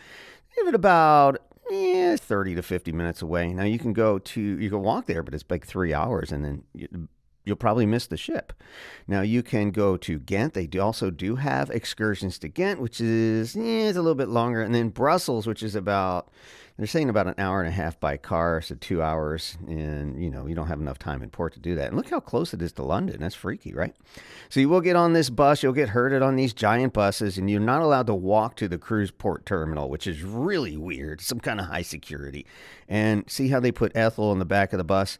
Give it about 30 to 50 minutes away. Now you can walk there, but it's like 3 hours, and then you'll probably miss the ship. Now you can go to Ghent. They also do have excursions to Ghent, which is it's a little bit longer. And then Brussels, which is they're saying about an hour and a half by car, so 2 hours. And, you don't have enough time in port to do that. And look how close it is to London. That's freaky, right? So you will get on this bus. You'll get herded on these giant buses, and you're not allowed to walk to the cruise port terminal, which is really weird. Some kind of high security. And see how they put Ethel in the back of the bus?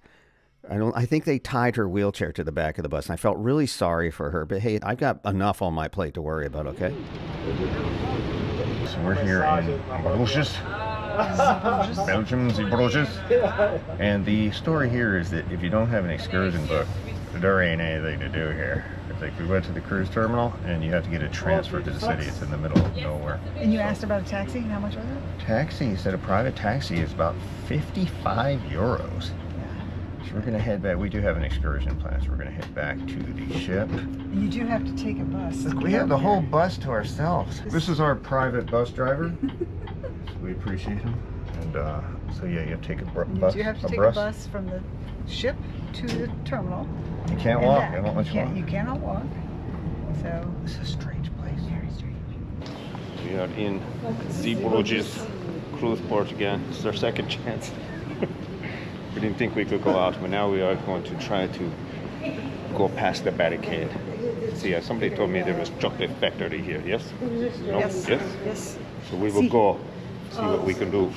I think they tied her wheelchair to the back of the bus, and I felt really sorry for her. But hey, I've got enough on my plate to worry about, okay? So we're here in Bruges, Belgium, Bruges. And the story here is that if you don't have an excursion book, there ain't anything to do here. Like we went to the cruise terminal, and you have to get a transfer to the city. It's in the middle of nowhere. And you asked about a taxi? How much was it? Taxi, he said a private taxi is about 55 euros. So we're gonna head back. We do have an excursion plan, so we're gonna head back to the ship. And you do have to take a bus. Look, we have the whole bus to ourselves. This is our private bus driver. So we appreciate him. And so yeah, you have to take a bus. You have to take a bus from the ship to the terminal. You can't walk. They won't let you walk. You cannot walk. So This is a strange place. very strange. We are in Bruges cruise port again. It's our second chance. We didn't think we could go out, but now we are going to try to go past the barricade. See, somebody told me there was chocolate factory here. Yes? No? Yes. Yes? Yes. So we will go see what we can do.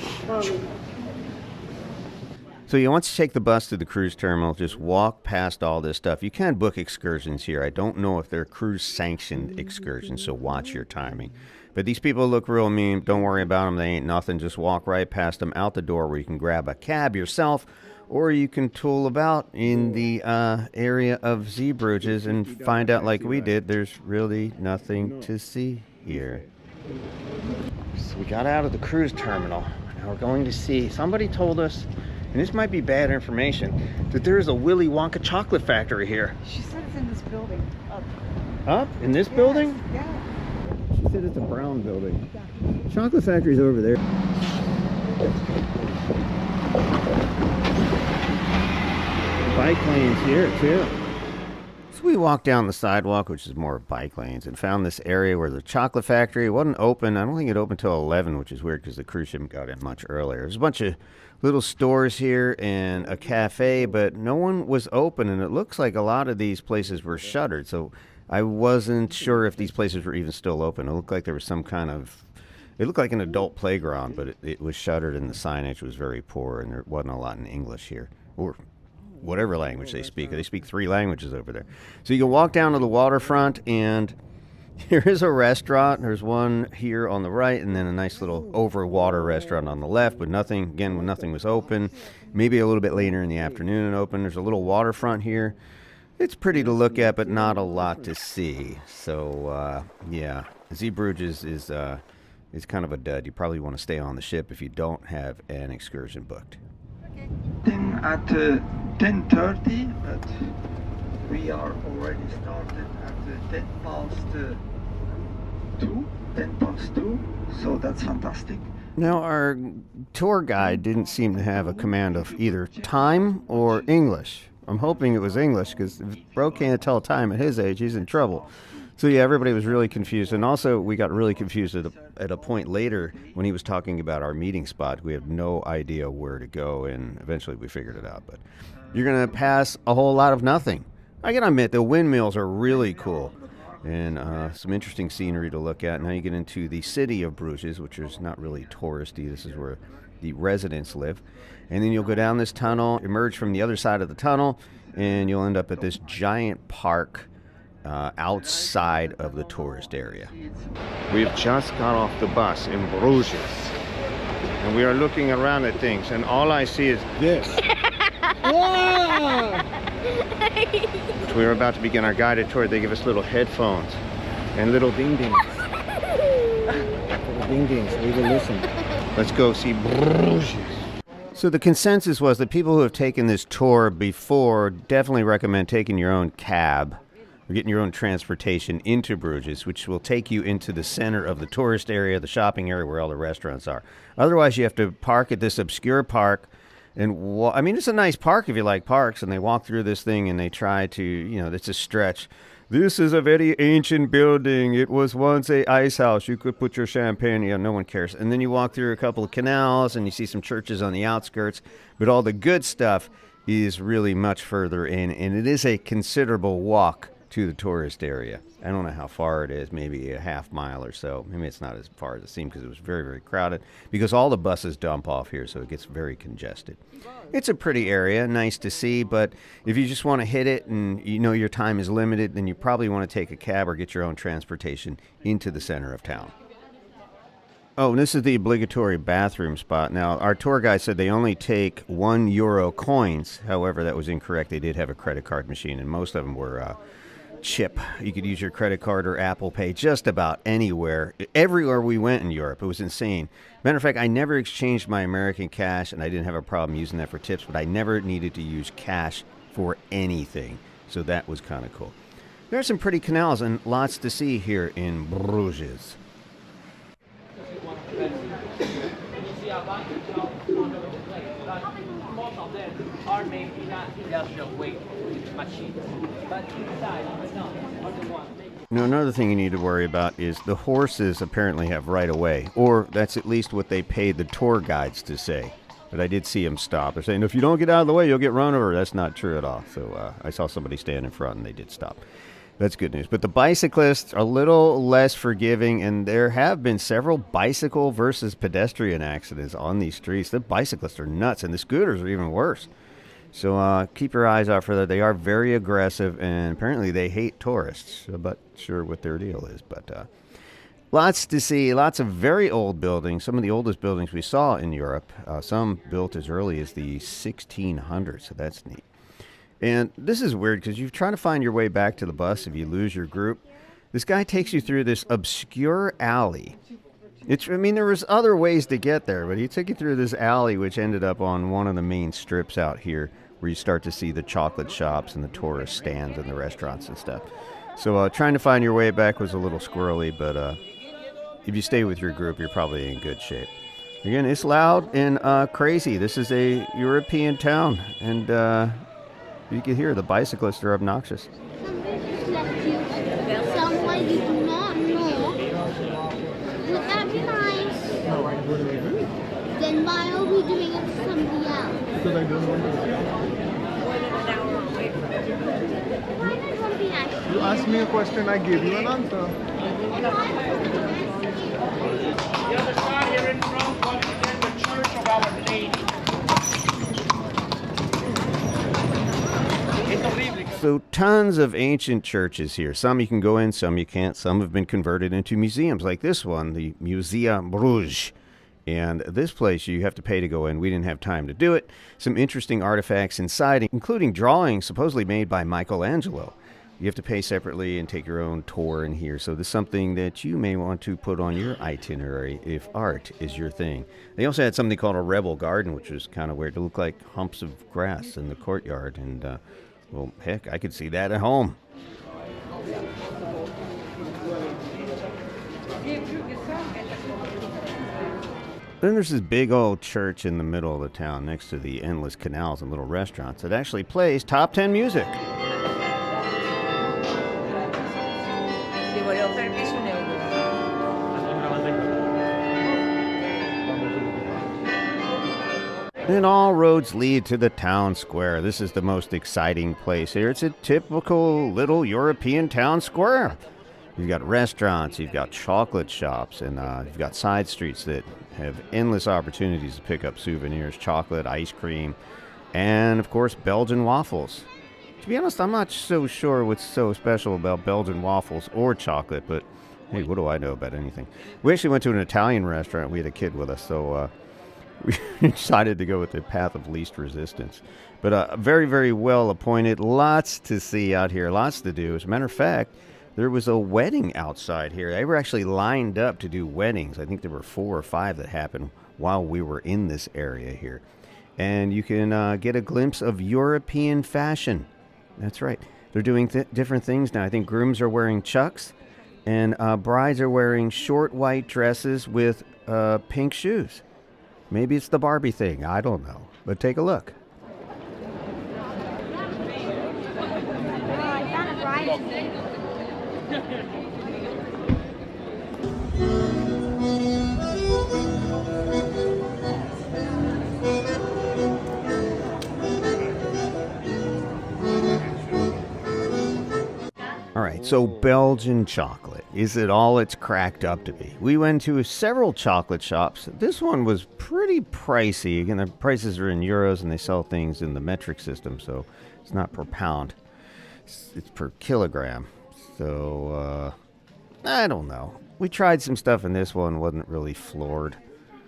So you once you take the bus to the cruise terminal, just walk past all this stuff. You can book excursions here. I don't know if they're cruise sanctioned excursions, so watch your timing. But these people look real mean. Don't worry about them. They ain't nothing. Just walk right past them out the door where you can grab a cab yourself, or you can tool about in the area of Zeebrugges and find out like we did. There's really nothing to see here. So we got out of the cruise terminal. Now we're going to see. Somebody told us, and this might be bad information, that there is a Willy Wonka chocolate factory here. She said it's in this building. Up. Up? In this building? Yeah. She said it's a brown building. Chocolate factory's over there. Bike lanes here too. So we walked down the sidewalk, which is more bike lanes, and found this area where the chocolate factory wasn't open. I don't think it opened until 11, which is weird because the cruise ship got in much earlier. There's a bunch of little stores here and a cafe, but no one was open, and it looks like a lot of these places were shuttered. So I wasn't sure if these places were even still open. It looked like there was some kind of, it looked like an adult playground, but it was shuttered and the signage was very poor, and there wasn't a lot in English here, or whatever language they speak. They speak 3 languages over there. So you can walk down to the waterfront, and here is a restaurant. There's one here on the right, and then a nice little over-water restaurant on the left, but nothing, again, when nothing was open. Maybe a little bit later in the afternoon and open. There's a little waterfront here. It's pretty to look at, but not a lot to see. So, yeah, Zeebrugges is kind of a dud. You probably want to stay on the ship if you don't have an excursion booked. At 10:30, but we are already started at 10 past 2, so that's fantastic. Now, our tour guide didn't seem to have a command of either time or English. I'm hoping it was English, because if Bro can't tell time at his age, he's in trouble. So yeah, everybody was really confused. And also, we got really confused at a point later when he was talking about our meeting spot. We had no idea where to go, and eventually we figured it out. But you're going to pass a whole lot of nothing. I can admit, the windmills are really cool, and some interesting scenery to look at. Now you get into the city of Bruges, which is not really touristy. This is where the residents live. And then you'll go down this tunnel, emerge from the other side of the tunnel, and you'll end up at this giant park outside of the tourist area. We've just got off the bus in Bruges, and we are looking around at things, and all I see is this. So we are about to begin our guided tour. They give us little headphones and little ding-dings. Little ding-dings, we will listen. Let's go see Bruges. So the consensus was that people who have taken this tour before definitely recommend taking your own cab or getting your own transportation into Bruges, which will take you into the center of the tourist area, the shopping area where all the restaurants are. Otherwise, you have to park at this obscure park. And I mean, it's a nice park if you like parks, and they walk through this thing and they try to, it's a stretch. This is a very ancient building. It was once a ice house. You could put your champagne. No one cares. And then you walk through a couple of canals and you see some churches on the outskirts. But all the good stuff is really much further in, and it is a considerable walk to the tourist area. I don't know how far it is, maybe a half mile or so. Maybe it's not as far as it seemed because it was very, very crowded, because all the buses dump off here, so it gets very congested. It's a pretty area, nice to see, but if you just want to hit it and your time is limited, then you probably want to take a cab or get your own transportation into the center of town. Oh, and this is the obligatory bathroom spot. Now, our tour guide said they only take €1 coins. However, that was incorrect. They did have a credit card machine, and most of them were chip. You could use your credit card or Apple Pay just about anywhere. Everywhere we went in Europe, it was insane. Matter of fact, I never exchanged my American cash, and I didn't have a problem using that for tips, but I never needed to use cash for anything. So that was kind of cool. There are some pretty canals and lots to see here in Bruges. Most of them are made in a industrial way machine, but inside are the ones. Now, another thing you need to worry about is the horses apparently have right of way, or that's at least what they paid the tour guides to say. But I did see them stop. They're saying, if you don't get out of the way, you'll get run over. That's not true at all. So I saw somebody stand in front and they did stop. That's good news. But the bicyclists are a little less forgiving, and there have been several bicycle versus pedestrian accidents on these streets. The bicyclists are nuts, and the scooters are even worse. So keep your eyes out for that. They are very aggressive, and apparently they hate tourists. I'm not sure what their deal is, but lots to see. Lots of very old buildings. Some of the oldest buildings we saw in Europe. Some built as early as the 1600s, so that's neat. And this is weird because you're trying to find your way back to the bus if you lose your group. This guy takes you through this obscure alley. There was other ways to get there, but he took you through this alley, which ended up on one of the main strips out here, where you start to see the chocolate shops and the tourist stands and the restaurants and stuff. So trying to find your way back was a little squirrely, but if you stay with your group, you're probably in good shape. Again, it's loud and crazy. This is a European town, and you can hear the bicyclists are obnoxious. Someone you do not know. Would that be nice? Then why are we doing it to somebody else? Because I don't want to. Why not want to be nice? You asked me a question, I gave you an answer. The other side here in front was the Church of Our Lady. So tons of ancient churches here. Some you can go in, some you can't. Some have been converted into museums like this one, the Museum Bruges. And this place you have to pay to go in. We didn't have time to do it. Some interesting artifacts inside, including drawings supposedly made by Michelangelo. You have to pay separately and take your own tour in here. So this is something that you may want to put on your itinerary if art is your thing. They also had something called a rebel garden, which was kind of weird. It looked like humps of grass in the courtyard. And, well, heck, I could see that at home. Then there's this big old church in the middle of the town next to the endless canals and little restaurants that actually plays top 10 music. And all roads lead to the town square. This is the most exciting place here. It's a typical little European town square. You've got restaurants, you've got chocolate shops, and you've got side streets that have endless opportunities to pick up souvenirs, chocolate, ice cream, and, of course, Belgian waffles. To be honest, I'm not so sure what's so special about Belgian waffles or chocolate, but hey, what do I know about anything? We actually went to an Italian restaurant. We had a kid with us, so we decided to go with the path of least resistance. But very, very well appointed. Lots to see out here. Lots to do. As a matter of fact, there was a wedding outside here. They were actually lined up to do weddings. I think there were 4 or 5 that happened while we were in this area here. And you can get a glimpse of European fashion. That's right. They're doing different things now. I think grooms are wearing chucks, and brides are wearing short white dresses with pink shoes. Maybe it's the Barbie thing. I don't know. But take a look. All right, so Belgian chocolate. Is it all it's cracked up to be? We went to several chocolate shops. This one was pretty pricey. Again, the prices are in euros and they sell things in the metric system, so it's not per pound. It's per kilogram. So, I don't know. We tried some stuff and this one wasn't really floored.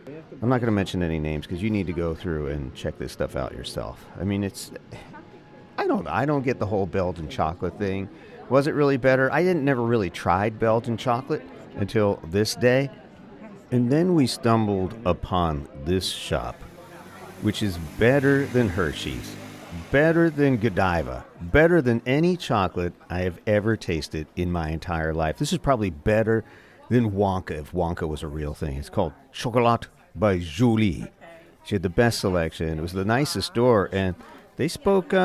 I'm not going to mention any names because you need to go through and check this stuff out yourself. I mean, I don't get the whole Belgian chocolate thing. Was it really better? I didn't never really tried Belgian chocolate until this day. And then we stumbled upon this shop, which is better than Hershey's, better than Godiva, better than any chocolate I have ever tasted in my entire life. This is probably better than Wonka, if Wonka was a real thing. It's called Chocolat by Julie. She had the best selection. It was the nicest store, and they spoke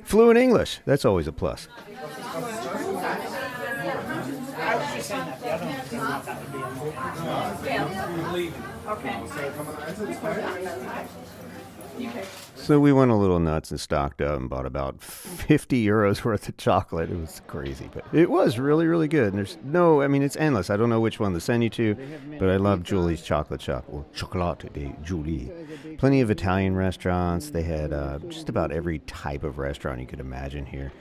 fluent English. That's always a plus. So we went a little nuts and stocked up and bought about 50 euros worth of chocolate. It was crazy, but it was really, really good. And there's no, I mean, it's endless. I don't know which one to send you to, but I love Julie's chocolate shop, or Chocolat de Julie. Plenty of Italian restaurants. They had just about every type of restaurant you could imagine here.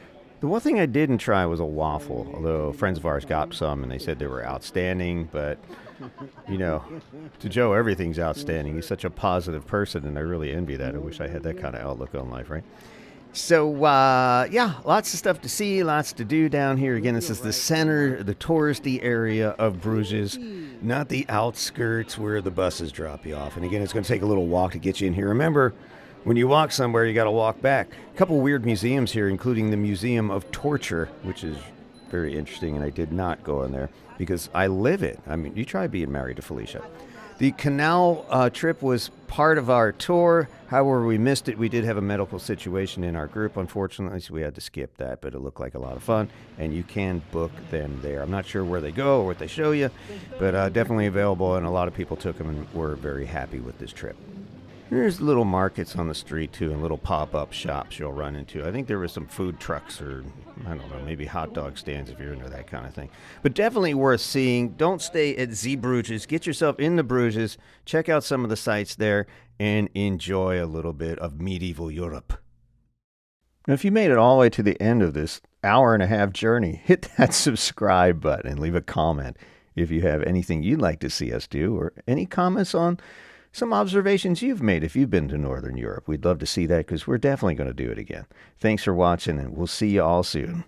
The one thing I didn't try was a waffle, although friends of ours got some and they said they were outstanding, but you know, to Joe, everything's outstanding. He's such a positive person, and I really envy that. I wish I had that kind of outlook on life, right? So, yeah, lots of stuff to see, lots to do down here. Again, this is the center, the touristy area of Bruges, not the outskirts where the buses drop you off. And again, it's going to take a little walk to get you in here. Remember, when you walk somewhere, you got to walk back. A couple weird museums here, including the Museum of Torture, which is very interesting, and I did not go in there because I live it. I mean, you try being married to Felicia. The canal trip was part of our tour. However, we missed it. We did have a medical situation in our group, unfortunately, so we had to skip that, but it looked like a lot of fun, and you can book them there. I'm not sure where they go or what they show you, but definitely available, and a lot of people took them and were very happy with this trip. There's little markets on the street, too, and little pop-up shops you'll run into. I think there were some food trucks or, I don't know, maybe hot dog stands if you're into that kind of thing. But definitely worth seeing. Don't stay at Bruges. Get yourself into Bruges, check out some of the sites there, and enjoy a little bit of medieval Europe. Now, if you made it all the way to the end of this hour-and-a-half journey, hit that subscribe button and leave a comment if you have anything you'd like to see us do or any comments on some observations you've made if you've been to Northern Europe. We'd love to see that because we're definitely going to do it again. Thanks for watching, and we'll see you all soon.